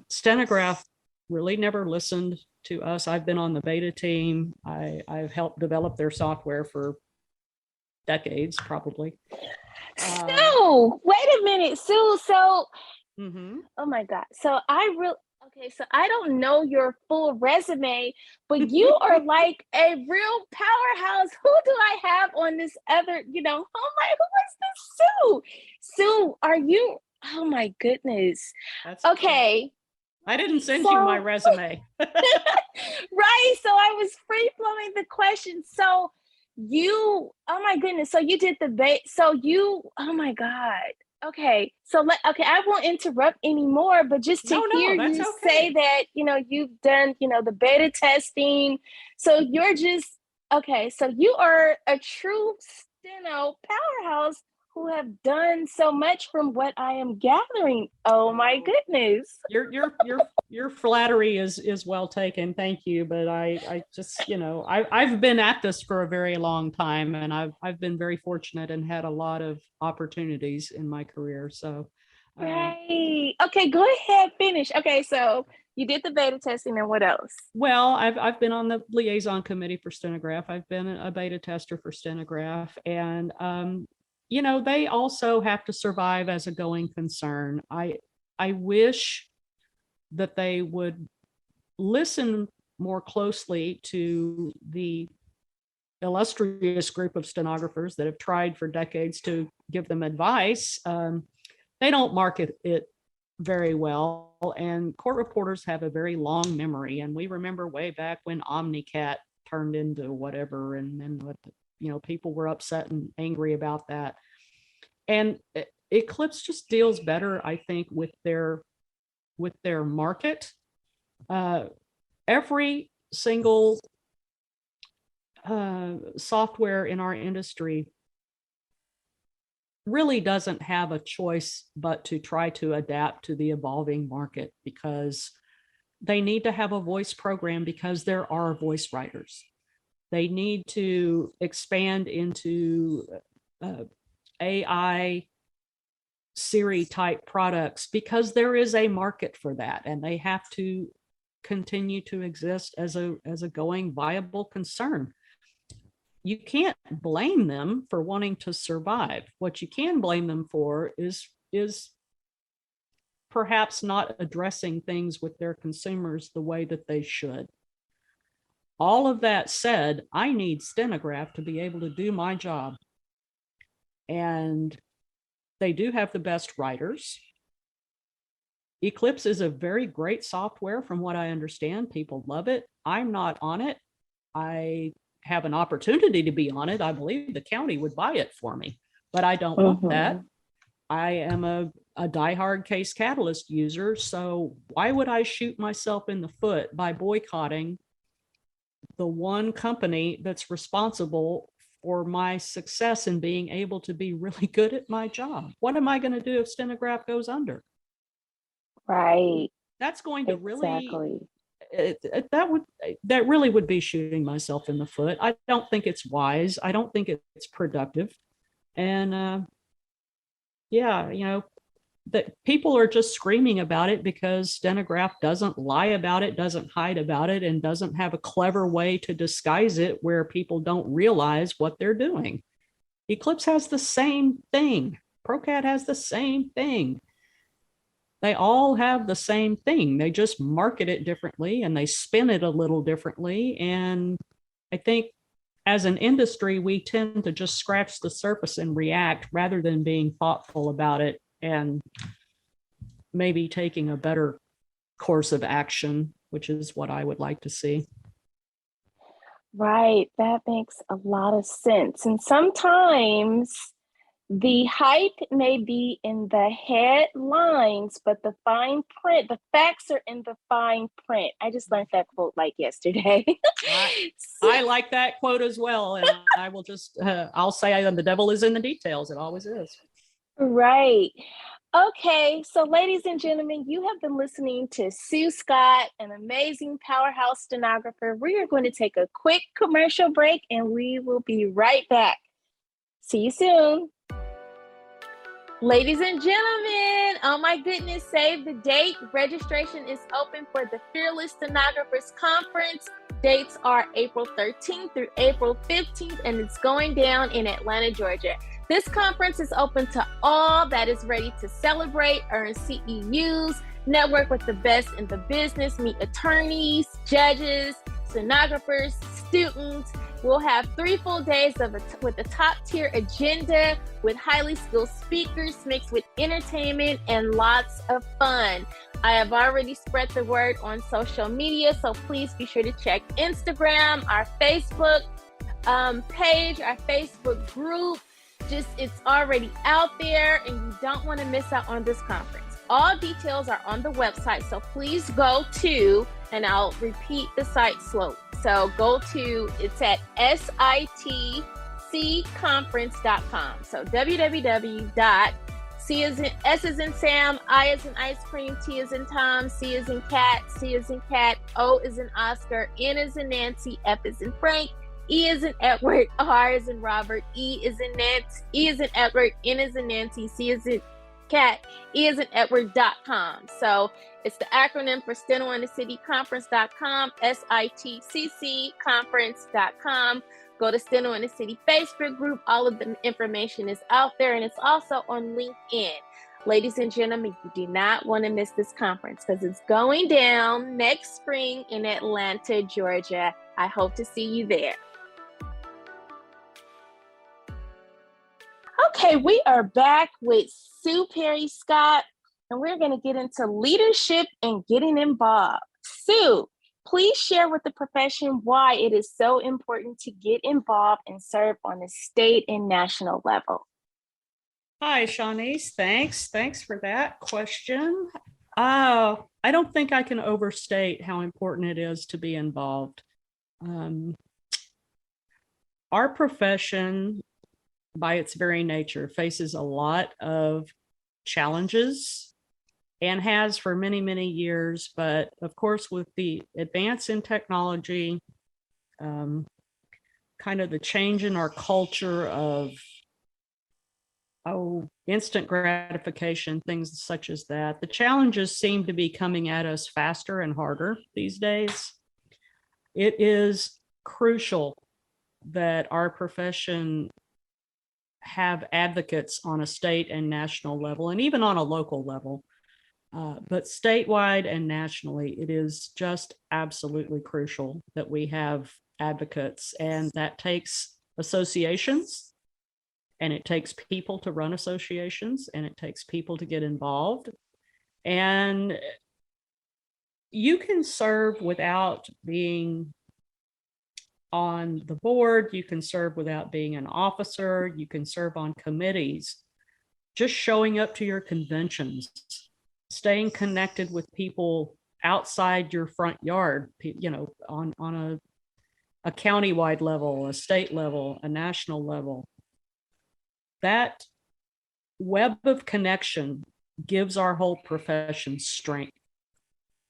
Stenograph really never listened to us. I've been on the beta team. I've helped develop their software for decades, probably. Sue, wait a minute, Sue. So, oh my God. So so I don't know your full resume, but you are like a real powerhouse. Who do I have on this other, who is this Sue? Sue, are you, oh my goodness. That's okay. I didn't send you my resume. Right. So I was free flowing the question. So oh my goodness. So you did oh my God. Okay. So I won't interrupt anymore, but just to hear you say that, you've done, the beta testing. So you're just, okay. So you are a true steno powerhouse who have done so much from what I am gathering. Oh my goodness. Your flattery is well taken. Thank you. But I just, I've been at this for a very long time, and I've been very fortunate and had a lot of opportunities in my career. So right. Okay, go ahead, finish. Okay, so you did the beta testing, and what else? Well, I've been on the liaison committee for Stenograph. I've been a beta tester for Stenograph, and they also have to survive as a going concern. I wish that they would listen more closely to the illustrious group of stenographers that have tried for decades to give them advice. They don't market it very well, and court reporters have a very long memory. And we remember way back when OmniCat turned into whatever, and then people were upset and angry about that. And Eclipse just deals better, I think, with their market. Every single software in our industry really doesn't have a choice but to try to adapt to the evolving market, because they need to have a voice program because there are voice writers. They need to expand into AI Siri type products because there is a market for that, and they have to continue to exist as a going viable concern. You can't blame them for wanting to survive. What you can blame them for is perhaps not addressing things with their consumers the way that they should. All of that said, I need Stenograph to be able to do my job. And they do have the best writers. Eclipse is a very great software from what I understand. People love it. I'm not on it. I have an opportunity to be on it. I believe the county would buy it for me, but I don't want that. I am a diehard Case Catalyst user, so why would I shoot myself in the foot by boycotting the one company that's responsible for my success in being able to be really good at my job? What am I going to do if Stenograph goes under? Right. That's going to really, that really would be shooting myself in the foot. I don't think it's wise. I don't think it's productive. And that people are just screaming about it because Stenograph doesn't lie about it, doesn't hide about it, and doesn't have a clever way to disguise it where people don't realize what they're doing. Eclipse has the same thing. ProCat has the same thing. They all have the same thing. They just market it differently and they spin it a little differently. And I think as an industry, we tend to just scratch the surface and react rather than being thoughtful about it and maybe taking a better course of action, which is what I would like to see. Right. That makes a lot of sense. And sometimes the hype may be in the headlines, but the fine print, the facts are in the fine print. I just learned that quote like yesterday. I like that quote as well. And I will just, I'll say the devil is in the details. It always is. Right. Okay, so ladies and gentlemen, you have been listening to Sue Scott, an amazing powerhouse stenographer. We are going to take a quick commercial break and we will be right back. See you soon. Ladies and gentlemen, oh my goodness, save the date. Registration is open for the Fearless Stenographers Conference. Dates are April 13th through April 15th, and it's going down in Atlanta, Georgia. This conference is open to all that is ready to celebrate, earn CEUs, network with the best in the business, meet attorneys, judges, stenographers, students. We'll have 3 full days with a top-tier agenda with highly skilled speakers mixed with entertainment and lots of fun. I have already spread the word on social media, so please be sure to check Instagram, our Facebook page, our Facebook group. It's already out there, and you don't want to miss out on this conference. All details are on the website, so please go to, and I'll repeat the site slowly. So go to, it's at sitcconference.com. So www.C as in S as in Sam, I as in ice cream, T as in Tom, C as in cat, C as in cat, O as in Oscar, N as in Nancy, F as in Frank, E as in Edward, R as in Robert, E as in Nancy, E as in Edward, N as in Nancy, C as in cat, E as in Edward.com. So it's the acronym for Steno in the City Conference.com, SITCC Conference.com. Go to Steno in the City Facebook group. All of the information is out there, and it's also on LinkedIn. Ladies and gentlemen, you do not want to miss this conference because it's going down next spring in Atlanta, Georgia. I hope to see you there. Okay, we are back with Sue Perry Scott, and we're going to get into leadership and getting involved. Sue, please share with the profession why it is so important to get involved and serve on the state and national level. Hi, Shaunise. Thanks for that question. I don't think I can overstate how important it is to be involved. Our profession, by its very nature, faces a lot of challenges and has for many, many years. But of course, with the advance in technology, kind of the change in our culture of instant gratification, things such as that, the challenges seem to be coming at us faster and harder these days. It is crucial that our profession have advocates on a state and national level, and even on a local level. But statewide and nationally, it is just absolutely crucial that we have advocates, and that takes associations, and it takes people to run associations, and it takes people to get involved. And you can serve without being on the board, you can serve without being an officer, you can serve on committees, just showing up to your conventions, staying connected with people outside your front yard, on a county-wide level, a state level, a national level. That web of connection gives our whole profession strength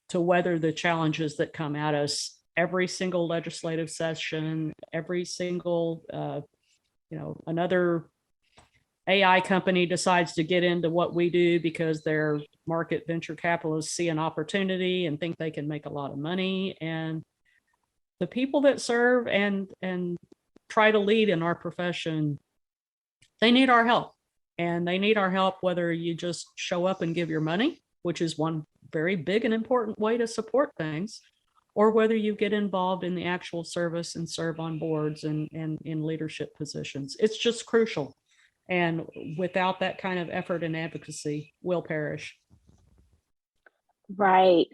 to weather the challenges that come at us every single legislative session, every single, another AI company decides to get into what we do because their market venture capitalists see an opportunity and think they can make a lot of money. And the people that serve and try to lead in our profession, they need our help. And they need our help whether you just show up and give your money, which is one very big and important way to support things, or whether you get involved in the actual service and serve on boards and in leadership positions. It's just crucial. And without that kind of effort and advocacy, we'll perish. Right.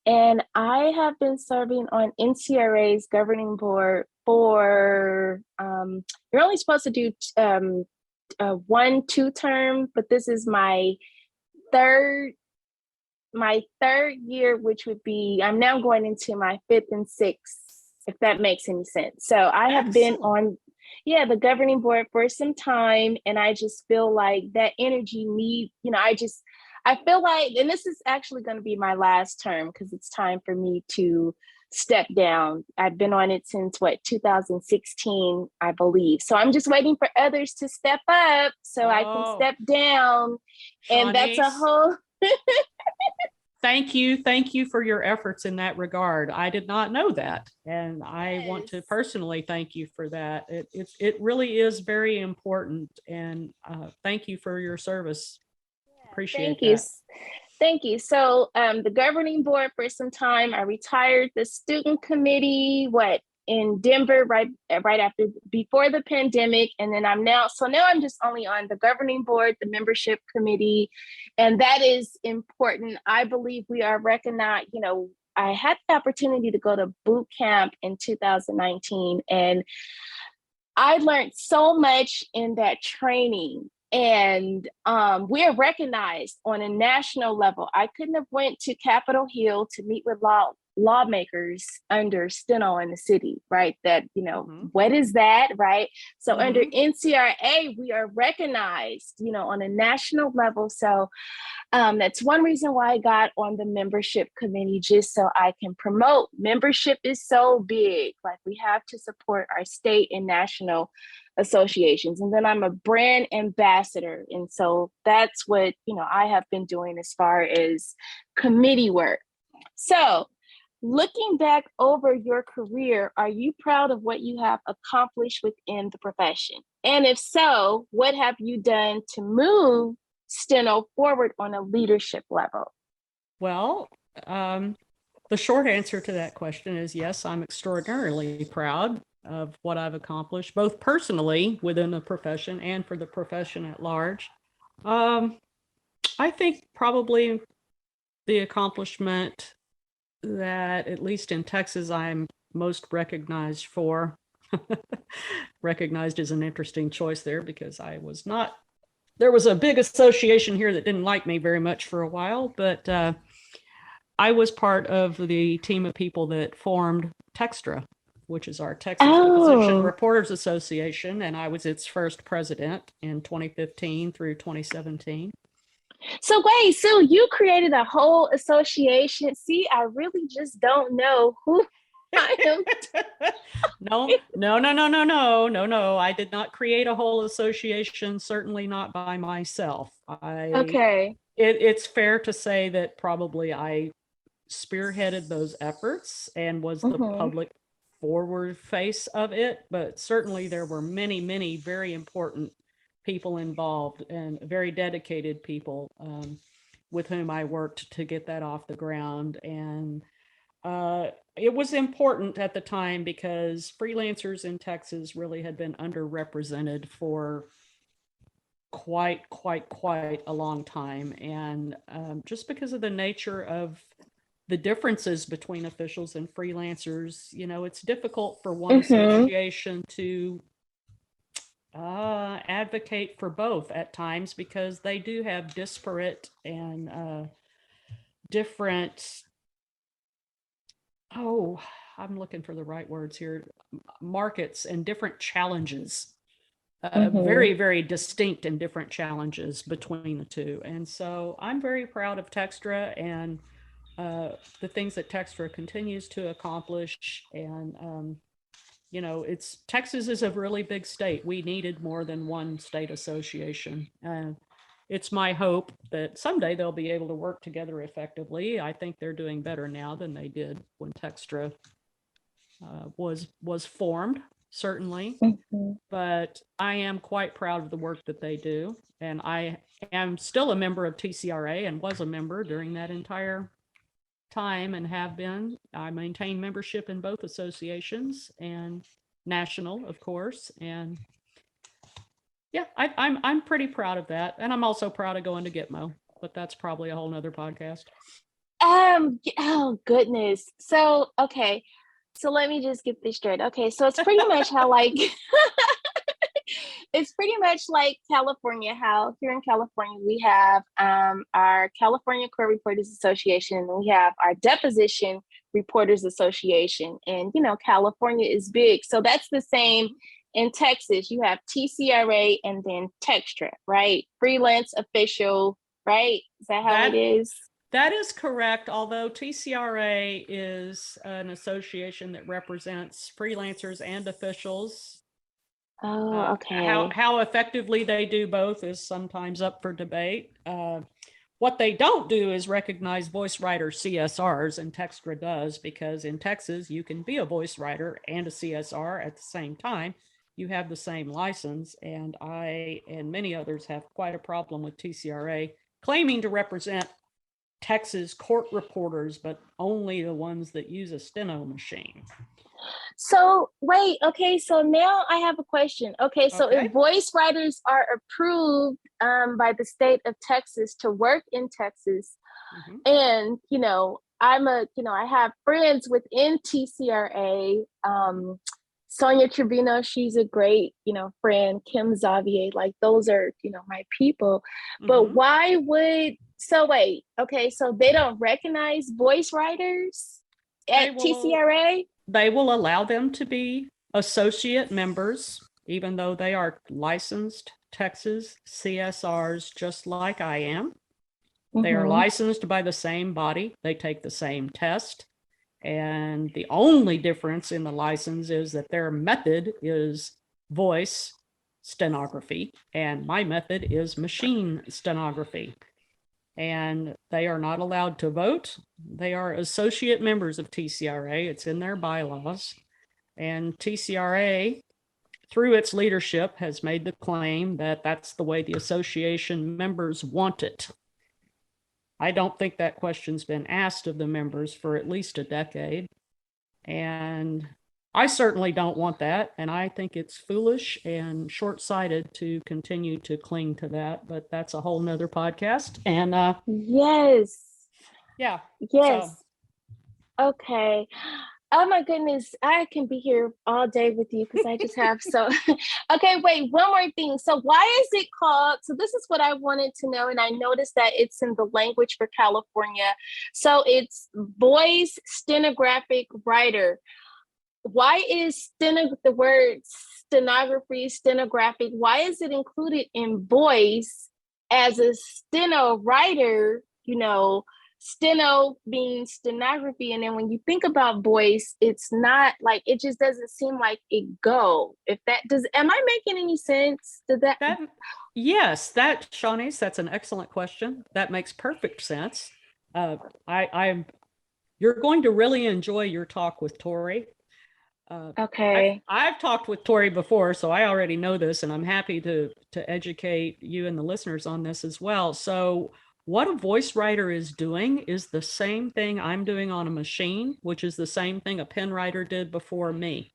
And I have been serving on NCRA's governing board for, you're only supposed to do 1-2 term, but this is my third year, which would be, I'm now going into my 5th and 6th, if that makes any sense. So I have been on, the governing board for some time, and I just feel like that energy I feel like, and this is actually going to be my last term because it's time for me to step down. I've been on it since 2016, I believe. So I'm just waiting for others to step up so I can step down. And that's a whole Thank you for your efforts in that regard. I did not know that, and I want to personally thank you for that. It really is very important, and thank you for your service. Appreciate that. Thank you. So the governing board for some time, I retired the student committee, in Denver, right before the pandemic. And then now I'm just only on the governing board, the membership committee. And that is important. I believe we are recognized, I had the opportunity to go to boot camp in 2019, and I learned so much in that training. And we are recognized on a national level. I couldn't have went to Capitol Hill to meet with lawmakers under steno in the city, right? That, what is that, right? So under NCRA, we are recognized, on a national level. So that's one reason why I got on the membership committee, just so I can promote. Membership is so big. Like, we have to support our state and national associations. And then I'm a brand ambassador. And so that's what, I have been doing as far as committee work. So looking back over your career, are you proud of what you have accomplished within the profession? And if so, what have you done to move steno forward on a leadership level? Well, the short answer to that question is yes, I'm extraordinarily proud of what I've accomplished, both personally within the profession and for the profession at large. I think probably the accomplishment that, at least in Texas, I'm most recognized for. Recognized is an interesting choice there because there was a big association here that didn't like me very much for a while, but I was part of the team of people that formed Textra, which is our Texas Deposition Reporters Association, and I was its first president in 2015 through 2017. So wait, so you created a whole association. See, I really just don't know who I am. No. I did not create a whole association, certainly not by myself. Okay. It's fair to say that probably I spearheaded those efforts and was the public forward face of it, but certainly there were many, many very important people involved and very dedicated people with whom I worked to get that off the ground. And it was important at the time because freelancers in Texas really had been underrepresented for quite a long time. And just because of the nature of the differences between officials and freelancers, it's difficult for one association to advocate for both at times because they do have disparate and different, I'm looking for the right words here, markets and different challenges. Very, very distinct and different challenges between the two. And so I'm very proud of Textra and the things that Textra continues to accomplish. And, Texas is a really big state. We needed more than one state association. It's my hope that someday they'll be able to work together effectively. I think they're doing better now than they did when Textra was formed, certainly. But I am quite proud of the work that they do. And I am still a member of TCRA and was a member during that entire time and have been. I maintain membership in both associations and national, of course. And yeah, I'm pretty proud of that. And I'm also proud of going to Gitmo, but that's probably a whole nother podcast. Oh goodness. So, okay. So let me just get this straight. Okay. So it's pretty much how it's pretty much like California, how here in California, we have our California Court Reporters Association, and we have our Deposition Reporters Association. And, California is big. So that's the same in Texas. You have TCRA and then Textra, right? Freelance official, right? Is that how it is? That is correct, although TCRA is an association that represents freelancers and officials. Oh, okay. How effectively they do both is sometimes up for debate. What they don't do is recognize voice writer CSRs, and Textra does, because in Texas, you can be a voice writer and a CSR at the same time. You have the same license, and I and many others have quite a problem with TCRA claiming to represent Texas court reporters, but only the ones that use a steno machine. So wait, okay, so now I have a question. Okay, so if voice writers are approved by the state of Texas to work in Texas, and I have friends within TCRA, Sonia Trevino, she's a great, friend, Kim Xavier, like those are, my people. But why would, so wait, okay, so they don't recognize voice writers at TCRA? They will allow them to be associate members, even though they are licensed Texas CSRs, just like I am. They are licensed by the same body. They take the same test. And the only difference in the license is that their method is voice stenography, and my method is machine stenography. and they are not allowed to vote. They are associate members of TCRA. It's in their bylaws. And TCRA, through its leadership, has made the claim that that's the way the association members want it. I don't think that question's been asked of the members for at least a decade. And I certainly don't want that. And I think it's foolish and short-sighted to continue to cling to that. But that's a whole nother podcast. And yes. yeah. Yes. So. Okay. Oh my goodness, I can be here all day with you because I just have so. Okay, wait, one more thing. So, why is it called? So, this is what I wanted to know, and I noticed that it's in the language for California. So, it's voice stenographic writer. Why is the word stenography, stenographic? Why is it included in voice as a steno writer? Steno being stenography, and then when you think about voice, it's not like, it just doesn't seem like it go. If that does, am I making any sense? Does that? Yes, Shaunise, that's an excellent question. That makes perfect sense. You're going to really enjoy your talk with Tori. Okay. I've talked with Tori before, so I already know this, and I'm happy to educate you and the listeners on this as well. So what a voice writer is doing is the same thing I'm doing on a machine, which is the same thing a pen writer did before me.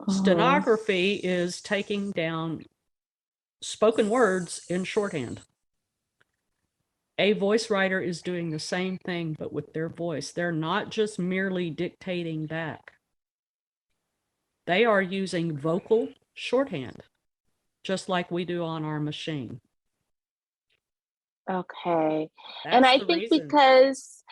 Stenography is taking down spoken words in shorthand. A voice writer is doing the same thing, but with their voice. They're not just merely dictating back. They are using vocal shorthand, just like we do on our machine. Okay. And I think because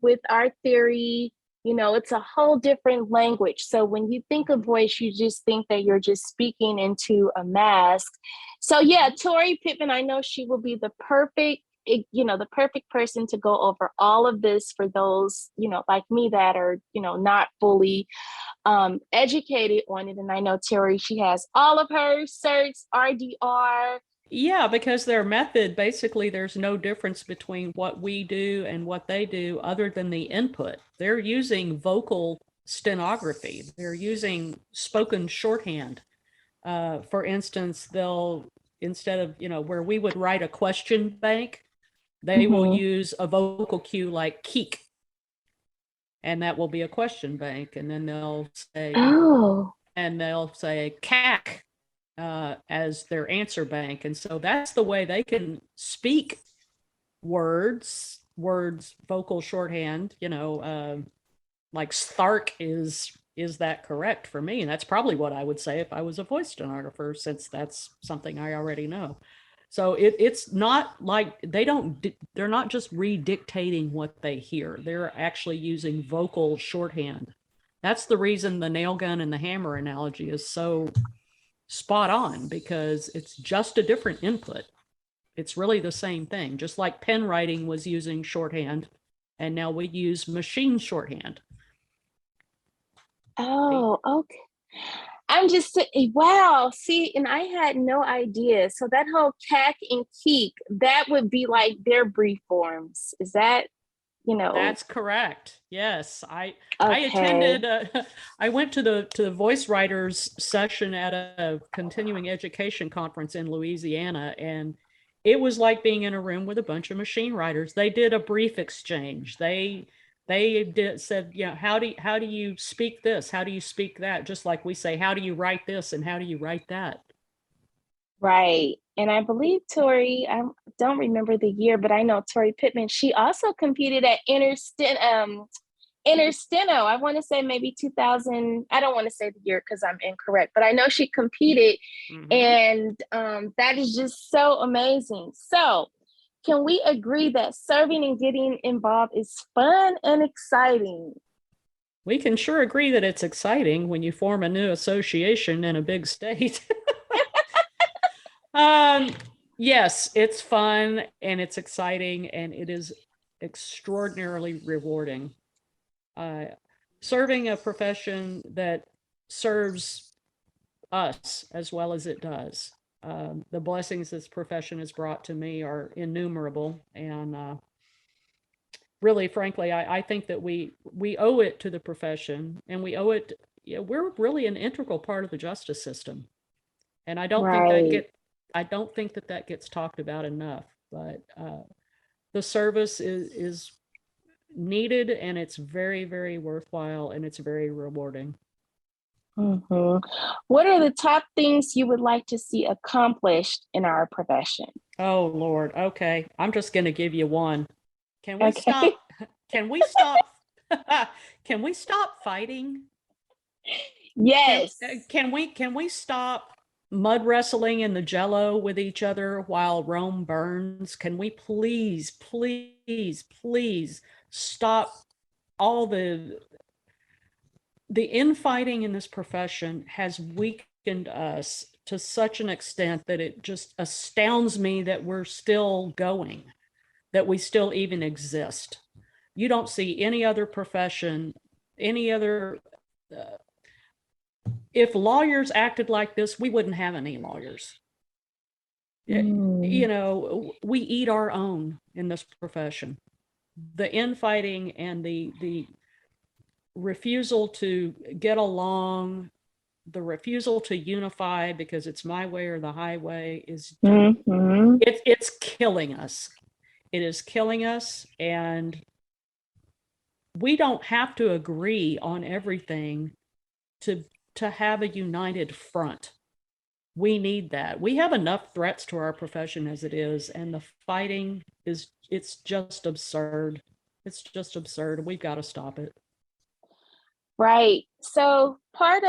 with our theory, it's a whole different language. So when you think of voice, you just think that you're just speaking into a mask. So yeah, Tori Pittman, I know she will be the perfect person to go over all of this for those, like me that are, not fully educated on it. And I know Tori, she has all of her certs, RDR. Yeah, because their method, basically, there's no difference between what we do and what they do other than the input. They're using vocal stenography. They're using spoken shorthand. For instance, they'll, instead of, where we would write a question bank, they will use a vocal cue like keek. And that will be a question bank. And then they'll say cack as their answer bank. And so that's the way they can speak words, vocal shorthand, like Stark is that correct for me? And that's probably what I would say if I was a voice stenographer, since that's something I already know. So it's not like they're not just redictating what they hear. They're actually using vocal shorthand. That's the reason the nail gun and the hammer analogy is so spot on, because it's just a different input. It's really the same thing, just like pen writing was using shorthand, and now we use machine shorthand. Oh, okay. I'm just, wow. See, and I had no idea. So that whole cack and keek, that would be like their brief forms. Is that, That's correct. Yes. I attended, I went to the voice writers session at a continuing education conference in Louisiana, and it was like being in a room with a bunch of machine writers. They did a brief exchange. They said, how do you speak this? How do you speak that? Just like we say, how do you write this and how do you write that? Right. And I believe Tori, I don't remember the year, but I know Tori Pittman, she also competed at Inner Steno. I want to say maybe 2000. I don't want to say the year because I'm incorrect, but I know she competed. And that is just so amazing. So can we agree that serving and getting involved is fun and exciting? We can sure agree that it's exciting when you form a new association in a big state. Yes, it's fun and it's exciting and it is extraordinarily rewarding. Serving a profession that serves us as well as it does. The blessings this profession has brought to me are innumerable, and really, frankly, I think that we owe it to the profession, and we owe it. We're really an integral part of the justice system, and I don't think Right. that gets talked about enough. But the service is needed, and it's very, very worthwhile, and it's very rewarding. Hmm. What are the top things you would like to see accomplished in our profession? Oh Lord. Okay. I'm just going to give you one. Can we Okay. stop? Can we stop? Can we stop fighting? Yes. Can we stop mud wrestling in the jello with each other while Rome burns? Can we please, please, please stop all the infighting in this profession has weakened us to such an extent that it just astounds me that we're still going, that we still even exist. You don't see any other profession, any other. If lawyers acted like this, we wouldn't have any lawyers. You know, we eat our own in this profession. The infighting and the refusal to get along, the refusal to unify because it's my way or the highway is it's killing us. It is killing us, and we don't have to agree on everything to have a united front. We need that. We have enough threats to our profession as it is, and the fighting it's just absurd. It's just absurd. We've got to stop it. Right. So part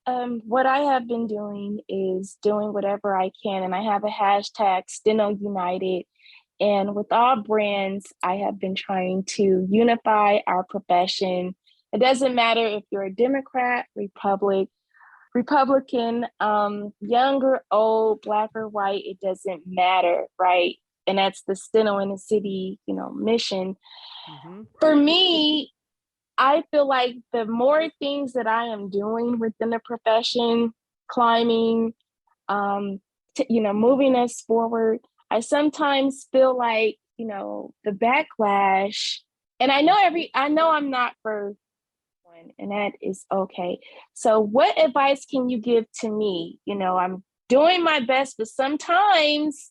of what I have been doing is doing whatever I can, and I have a hashtag Steno United. And with all brands, I have been trying to unify our profession. It doesn't matter if you're a Democrat, Republican, young or old, black or white, it doesn't matter, right? And that's the Steno in the City, mission. Mm-hmm. For me, I feel like the more things that I am doing within the profession, climbing, moving us forward, I sometimes feel like, the backlash, and I know I'm not for one, and that is okay. So what advice can you give to me? I'm doing my best, but sometimes,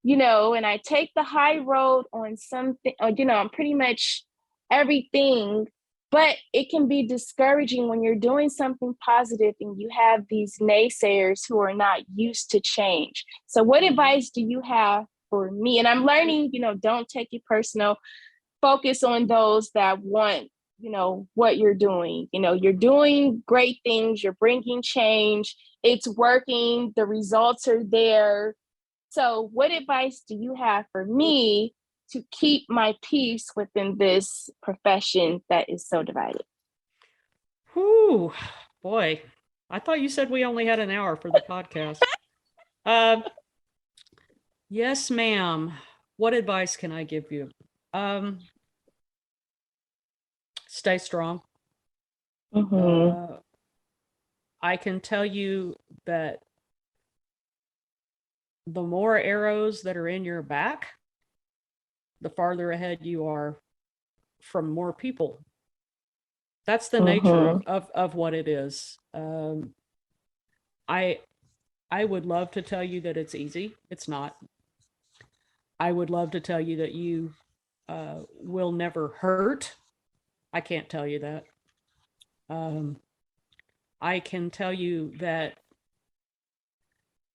and I take the high road on something, I'm pretty much everything, but it can be discouraging when you're doing something positive and you have these naysayers who are not used to change. So what advice do you have for me? And I'm learning, don't take it personal. Focus on those that want, what you're doing. You're doing great things, you're bringing change, it's working, the results are there. So, what advice do you have for me to keep my peace within this profession that is so divided? Whew, boy. I thought you said we only had an hour for the podcast. Yes, ma'am. What advice can I give you? Stay strong. I can tell you that the more arrows that are in your back, the farther ahead you are from more people. That's the nature of what it is. I would love to tell you that it's easy. It's not. I would love to tell you that you will never hurt. I can't tell you that. I can tell you that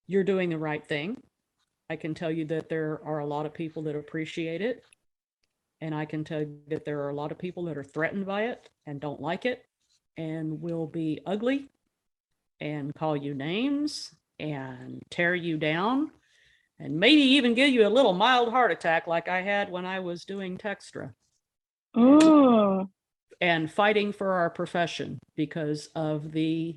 you're doing the right thing. I can tell you that there are a lot of people that appreciate it. And I can tell you that there are a lot of people that are threatened by it and don't like it and will be ugly and call you names and tear you down and maybe even give you a little mild heart attack like I had when I was doing Textra. And fighting for our profession because of the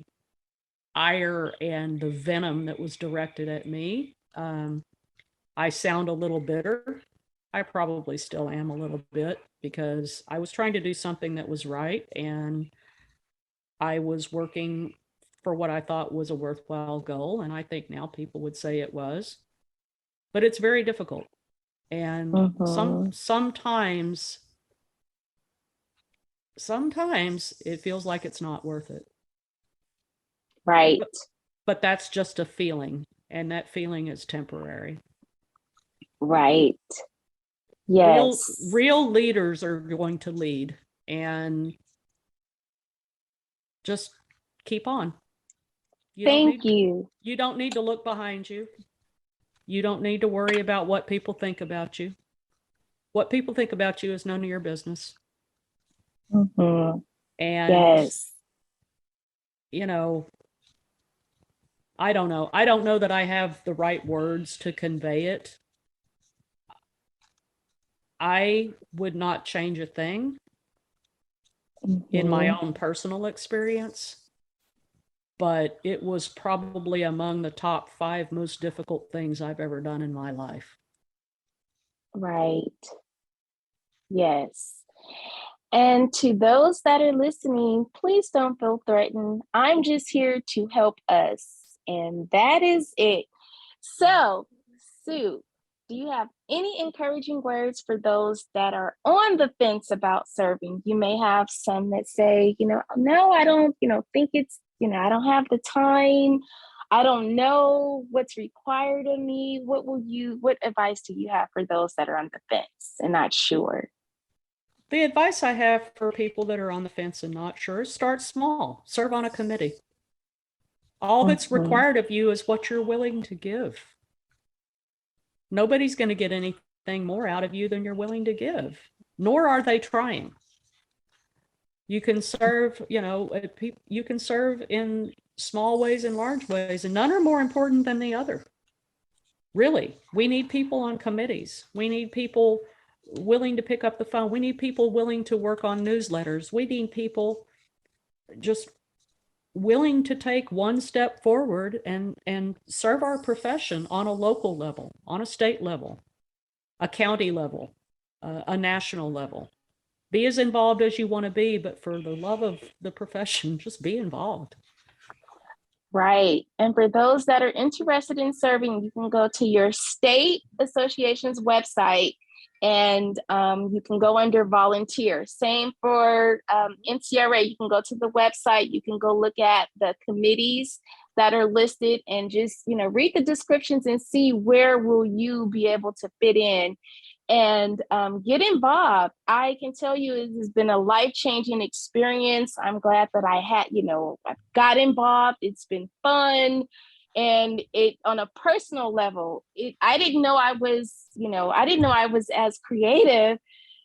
ire and the venom that was directed at me. I sound a little bitter. I probably still am a little bit because I was trying to do something that was right, and I was working for what I thought was a worthwhile goal. And I think now people would say it was, but it's very difficult. And sometimes it feels like it's not worth it. Right. But that's just a feeling, and that feeling is temporary. Right. Yes. Real leaders are going to lead, and just keep on. Thank you. You don't need to look behind you. You don't need to worry about what people think about you. What people think about you is none of your business. Mm-hmm. And, yes. You know, I don't know. I don't know that I have the right words to convey it. I would not change a thing in my own personal experience, but it was probably among the top 5 most difficult things I've ever done in my life. Right. Yes. And to those that are listening, please don't feel threatened. I'm just here to help us. And that is it. So, Sue, do you have any encouraging words for those that are on the fence about serving? You may have some that say, no, I don't, think it's, I don't have the time. I don't know what's required of me. What advice do you have for those that are on the fence and not sure? The advice I have for people that are on the fence and not sure is start small, serve on a committee. All that's required of you is what you're willing to give. Nobody's going to get anything more out of you than you're willing to give, nor are they trying. You can serve, you can serve in small ways and large ways, and none are more important than the other. Really, we need people on committees. We need people willing to pick up the phone. We need people willing to work on newsletters. We need people just willing to take one step forward and serve our profession on a local level, on a state level, a county level, a national level. Be as involved as you want to be, but for the love of the profession, just be involved. Right. And for those that are interested in serving, you can go to your state association's website and you can go under volunteer. Same for NCRA. You can go to the website. You can go look at the committees that are listed and just, read the descriptions and see where will you be able to fit in and get involved. I can tell you it has been a life-changing experience. I'm glad that I got involved. It's been fun. And it on a personal level, I didn't know I was as creative,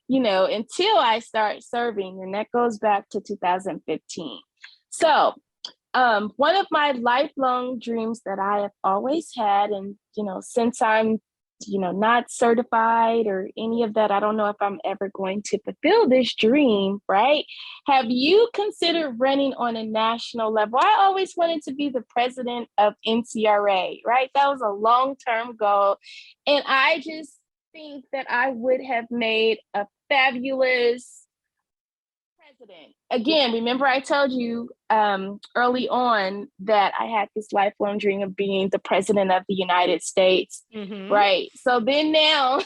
until I started serving. And that goes back to 2015. So one of my lifelong dreams that I have always had, and, since I'm not certified or any of that, I don't know if I'm ever going to fulfill this dream, right? Have you considered running on a national level? I always wanted to be the president of NCRA, right? That was a long-term goal. And I just think that I would have made a fabulous president. Again, remember I told you early on that I had this lifelong dream of being the president of the United States, right? So then now,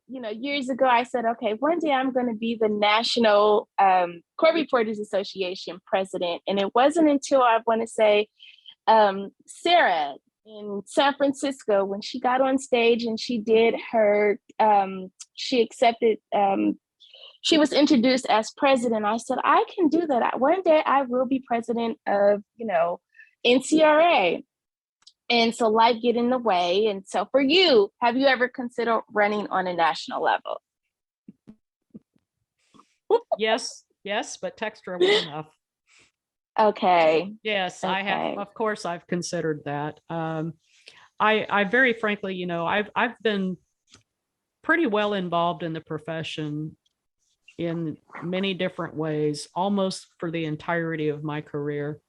years ago, I said, okay, one day I'm going to be the National Court Reporters Association president. And it wasn't until I want to say Sarah in San Francisco, when she got on stage and she did her, she accepted she was introduced as president. I said, I can do that. One day I will be president of, NCRA. And so life get in the way. And so for you, have you ever considered running on a national level? Yes, but texture was enough. Okay. Yes, okay. I have. Of course, I've considered that. I very frankly, I've been pretty well involved in the profession in many different ways, almost for the entirety of my career.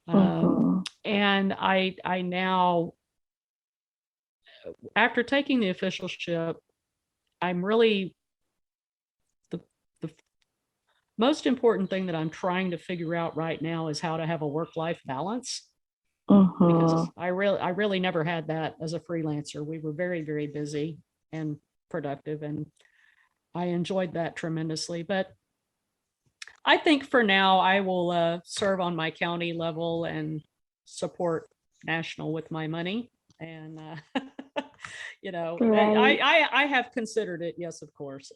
And I now, after taking the officialship, I'm really most important thing that I'm trying to figure out right now is how to have a work-life balance, because Mm-hmm. I really never had that as a freelancer. We were very, very busy and productive, and I enjoyed that tremendously. But I think for now I will serve on my county level and support national with my money. And Right. I have considered it. Yes, of course.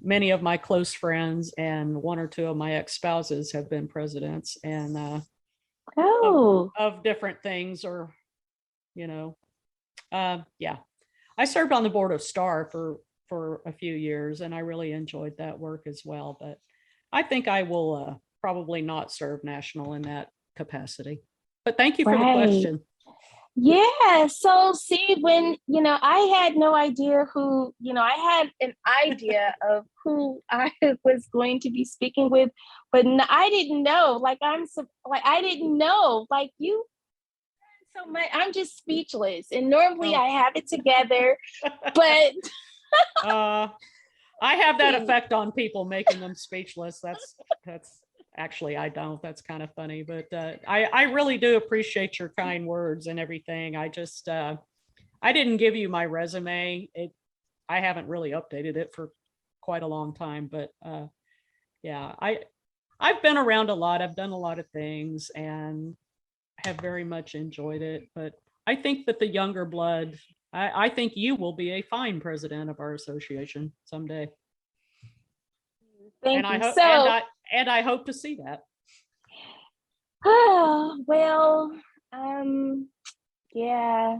Many of my close friends and one or two of my ex-spouses have been presidents, and of Oh, different things, or you know yeah, I served on the board of Star for a few years, and I really enjoyed that work as well. But I think I will probably not serve national in that capacity. But thank you for the right. question. Yeah. So see, when, I had no idea who, I had an idea of who I was going to be speaking with, but I didn't know. Like, I didn't know. Like, so much, I'm just speechless. And normally Oh, I have it together, but uh, I have that effect on people, making them speechless. That's actually, I don't. That's kind of funny, but I really do appreciate your kind words and everything. I didn't give you my resume. I haven't really updated it for quite a long time, but yeah, I've been around a lot. I've done a lot of things and have very much enjoyed it. But I think that the younger blood, I think you will be a fine president of our association someday. And thank I you. hope So, and I hope to see that. well, um, yeah.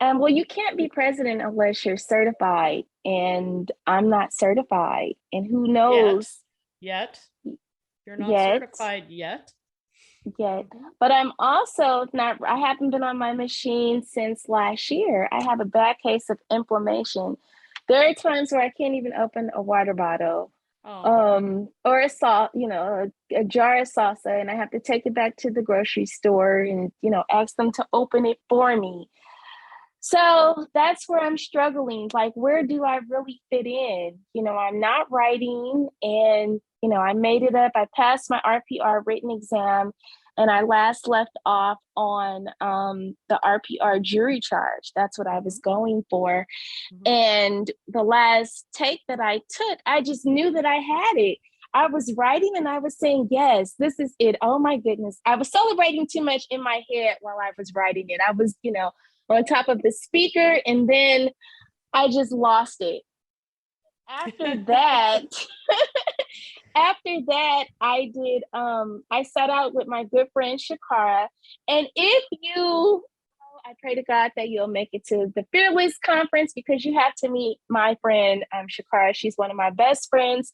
Well, you can't be president unless you're certified, and I'm not certified. And who Yet, knows yet. You're not yet, certified yet. yet. But I'm also not, I haven't been on my machine since last year. I have a bad case of inflammation. There are times where I can't even open a water bottle, Oh, or a salt, a jar of salsa, and I have to take it back to the grocery store and, ask them to open it for me. So that's where I'm struggling. Like, where do I really fit in? I'm not writing, and, I made it up. I passed my RPR written exam, and I last left off on the RPR jury charge. That's what I was mhm, going for. mhm. And the last take that I took, I just knew that I had it. I was writing and I was saying, yes, this is it. Oh my goodness. I was celebrating too much in my head while I was writing it. I was, on top of the speaker, and then I just lost it. After that, I sat out with my good friend Shakara. And if you I pray to God that you'll make it to the Fearless Conference, because you have to meet my friend Shakara. She's one of my best friends.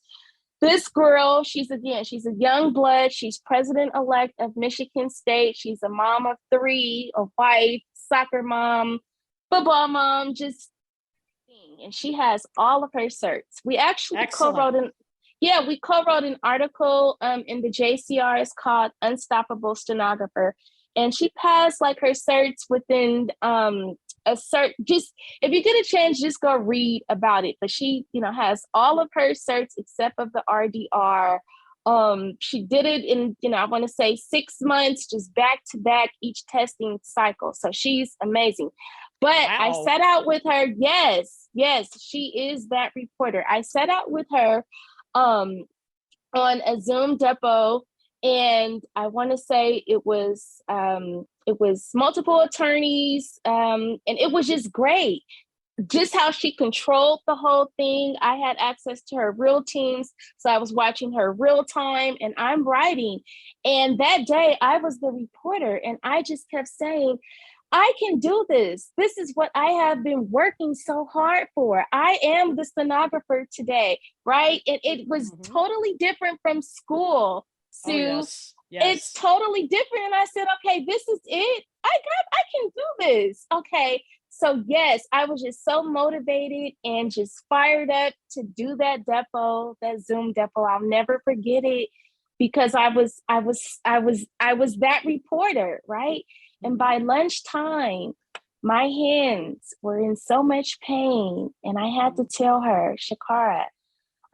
This girl, she's a young blood. She's president-elect of Michigan State. She's a mom of three, a wife, soccer mom, football mom, just, and she has all of her certs. We actually Excellent. co-wrote an article in the JCR. It's called Unstoppable Stenographer. And she passed like her certs within a cert. Just, if you get a chance, just go read about it. But she, has all of her certs except of the RDR. She did it in, I want to say 6 months, just back to back each testing cycle. So she's amazing. But I Wow. set out with her. Yes, yes, she is that reporter. I set out with her um, on a Zoom depot, and I want to say it was multiple attorneys, and it was just great. Just how she controlled the whole thing. I had access to her real teams, so I was watching her real time, and I'm writing. And that day, I was the reporter, and I just kept saying, I can do this. This is what I have been working so hard for. I am the stenographer today, right? And it was Mhm. totally different from school, Oh, Sue. yes. It's Yes. totally different. And I said, okay, this is it. I can do this. Okay. So yes, I was just so motivated and just fired up to do that Zoom depot. I'll never forget it, because I was that reporter, right? And Mhm. by lunchtime, my hands were in so much pain. And I had to Mhm. tell her, Shakara,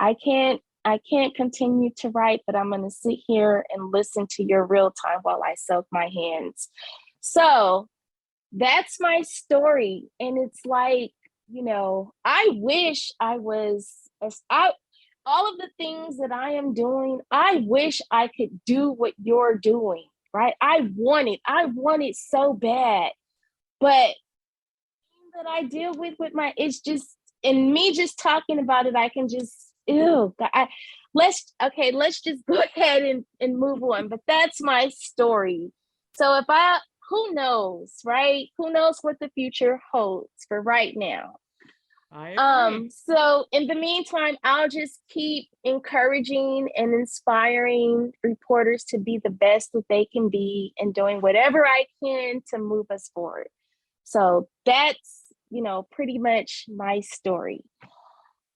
I can't I can't continue to write, but I'm going to sit here and listen to your real time while I soak my hands. So that's my story. And it's like, I wish I was all of the things that I am doing, I wish I could do what you're doing, right? I want it so bad. But that I deal with my, it's just, and me just talking about it, I can just, ew. Let's just go ahead and move on. But that's my story. So who knows, right? Who knows what the future holds for right now? I agree. So in the meantime, I'll just keep encouraging and inspiring reporters to be the best that they can be and doing whatever I can to move us forward. So that's, pretty much my story.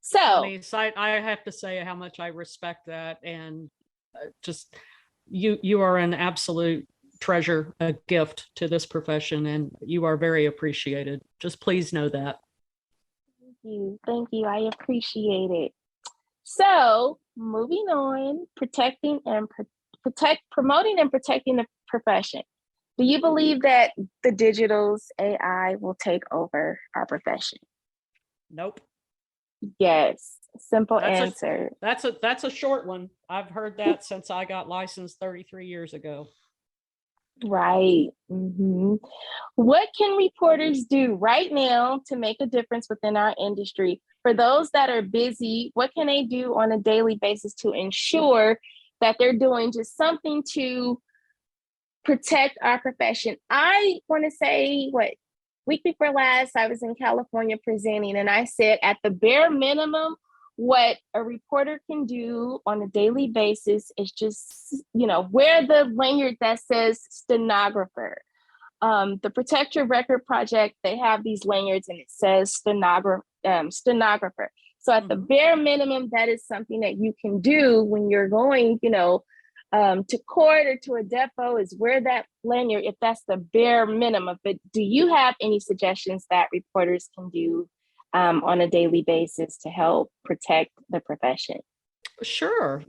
So, Shaunise, I have to say how much I respect that, and just you are an absolute treasure, a gift to this profession, and you are very appreciated. Just please know that. thank you. I appreciate it. So, moving on, promoting and protecting the profession. Do you believe that the digital's AI will take over our profession? Nope. Yes. Simple That's answer. that's a short one. I've heard that since I got licensed 33 years ago. Right. What can reporters do right now to make a difference within our industry? For those that are busy, what can they do on a daily basis to ensure that they're doing just something to protect our profession? I want to say, week before last, I was in California presenting, and I said at the bare minimum, what a reporter can do on a daily basis is just, wear the lanyard that says stenographer. The Protect Your Record Project, they have these lanyards and it says stenographer. So at the bare minimum, that is something that you can do when you're going, to court or to a depot, is wear that lanyard if that's the bare minimum. But do you have any suggestions that reporters can do on a daily basis to help protect the profession? Sure.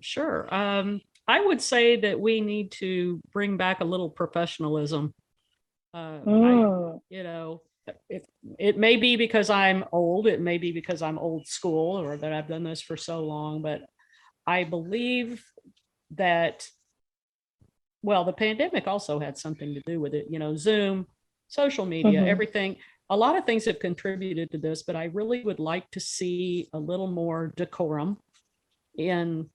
I would say that we need to bring back a little professionalism. It may be because I'm old, it may be because I'm old school, or that I've done this for so long, but I believe that, well, the pandemic also had something to do with it. Zoom, social media, everything. A lot of things have contributed to this, but I really would like to see a little more decorum in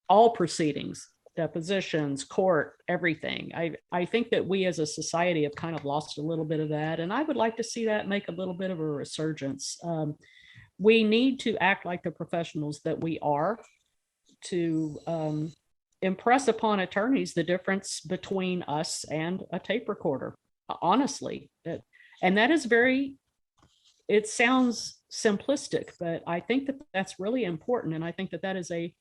all proceedings, depositions, court, everything. I think that we as a society have kind of lost a little bit of that, and I would like to see that make a little bit of a resurgence. We need to act like the professionals that we are to impress upon attorneys the difference between us and a tape recorder, honestly. And that is it sounds simplistic, but I think that that's really important. And I think that that is a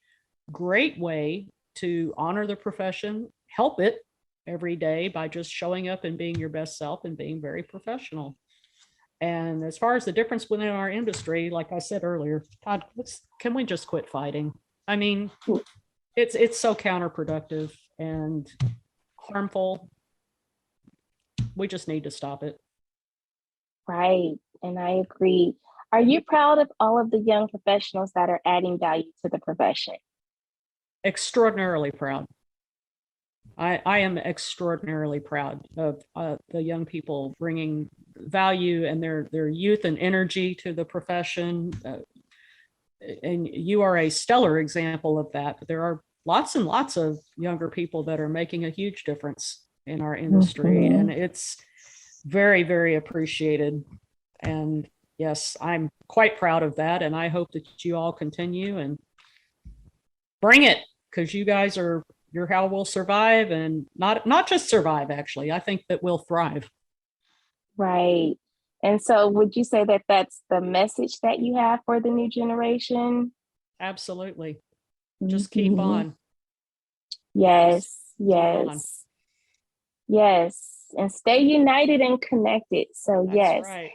great way to honor the profession, help it every day by just showing up and being your best self and being very professional. And as far as the difference within our industry, like I said earlier, Todd, can we just quit fighting? I mean, it's so counterproductive and harmful. We just need to stop it. Right. And I agree. Are you proud of all of the young professionals that are adding value to the profession? Extraordinarily proud. I am extraordinarily proud of the young people bringing value and their youth and energy to the profession. And you are a stellar example of that. But there are lots and lots of younger people that are making a huge difference in our industry. And it's very, very appreciated. And yes, I'm quite proud of that. And I hope that you all continue and bring it, because you guys you're how we'll survive, and not just survive, actually. I think that we'll thrive. Right. And so would you say that that's the message that you have for the new generation? Absolutely. Just keep on. Yes. And stay united and connected. So that's yes. Right.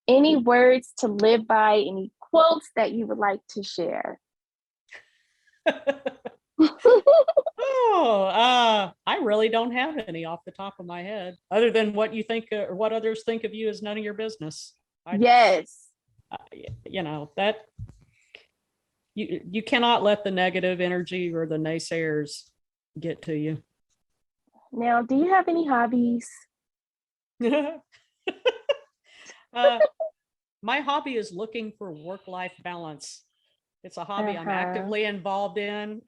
Any words to live by, any quotes that you would like to share? I really don't have any off the top of my head, other than what you think or what others think of you is none of your business. Yes. That you cannot let the negative energy or the naysayers get to you. Now, do you have any hobbies? My hobby is looking for work-life balance. It's a hobby I'm actively involved in,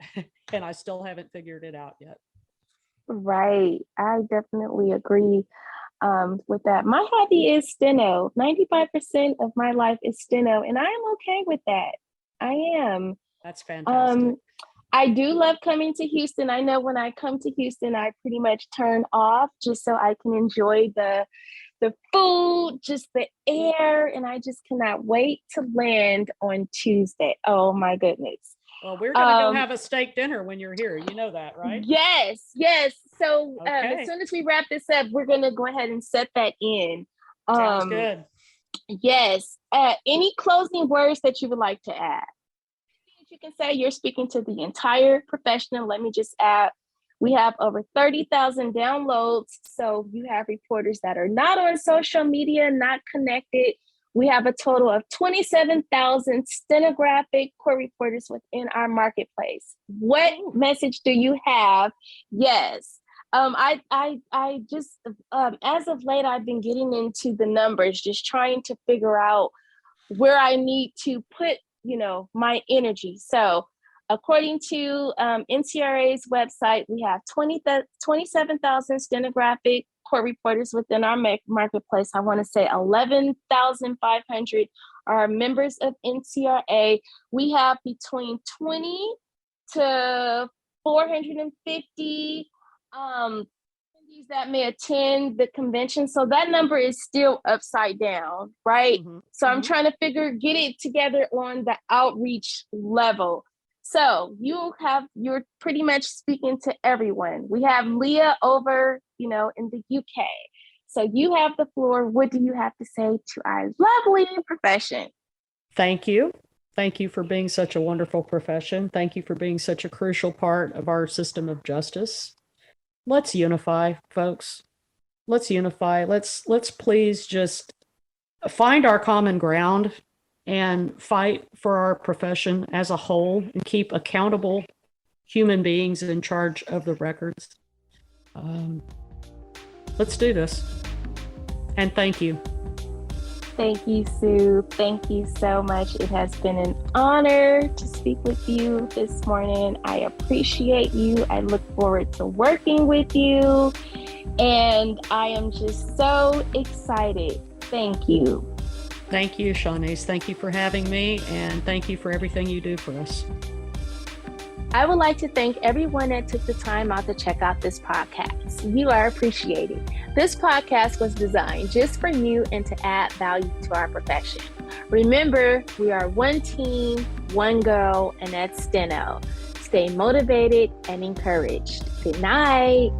and I still haven't figured it out yet. Right. I definitely agree with that. My hobby is steno. 95% of my life is steno, and I am okay with that. I am. That's fantastic. I do love coming to Houston. I know when I come to Houston, I pretty much turn off just so I can enjoy the food, just the air, and I just cannot wait to land on Tuesday. Oh my goodness. Well, we're going to go have a steak dinner when you're here. You know that, right? Yes. So as soon as we wrap this up, we're going to go ahead and set that in. Sounds good. Yes. Any closing words that you would like to add? You can say you're speaking to the entire profession. Let me just add, we have over 30,000 downloads. So you have reporters that are not on social media, not connected. We have a total of 27,000 stenographic court reporters within our marketplace. What message do you have? Yes. I just, as of late, I've been getting into the numbers, just trying to figure out where I need to put, my energy. So according to NCRA's website, we have 27,000 stenographic court reporters within our marketplace. I want to say 11,500 are members of NCRA. We have between 20 to 450 that may attend the convention. So that number is still upside down, right? Mm-hmm. So I'm trying to get it together on the outreach level. So you're pretty much speaking to everyone. We have Leah over, in the UK. So you have the floor. What do you have to say to our lovely profession? Thank you. Thank you for being such a wonderful profession. Thank you for being such a crucial part of our system of justice. Let's unify, folks. Let's unify. Let's please just find our common ground and fight for our profession as a whole and keep accountable human beings in charge of the records. Let's do this. And thank you. Thank you, Sue. Thank you so much. It has been an honor to speak with you this morning. I appreciate you. I look forward to working with you. And I am just so excited. Thank you. Thank you, Shaunise. Thank you for having me. And thank you for everything you do for us. I would like to thank everyone that took the time out to check out this podcast. You are appreciated. This podcast was designed just for you and to add value to our profession. Remember, we are one team, one goal, and that's steno. Stay motivated and encouraged. Good night.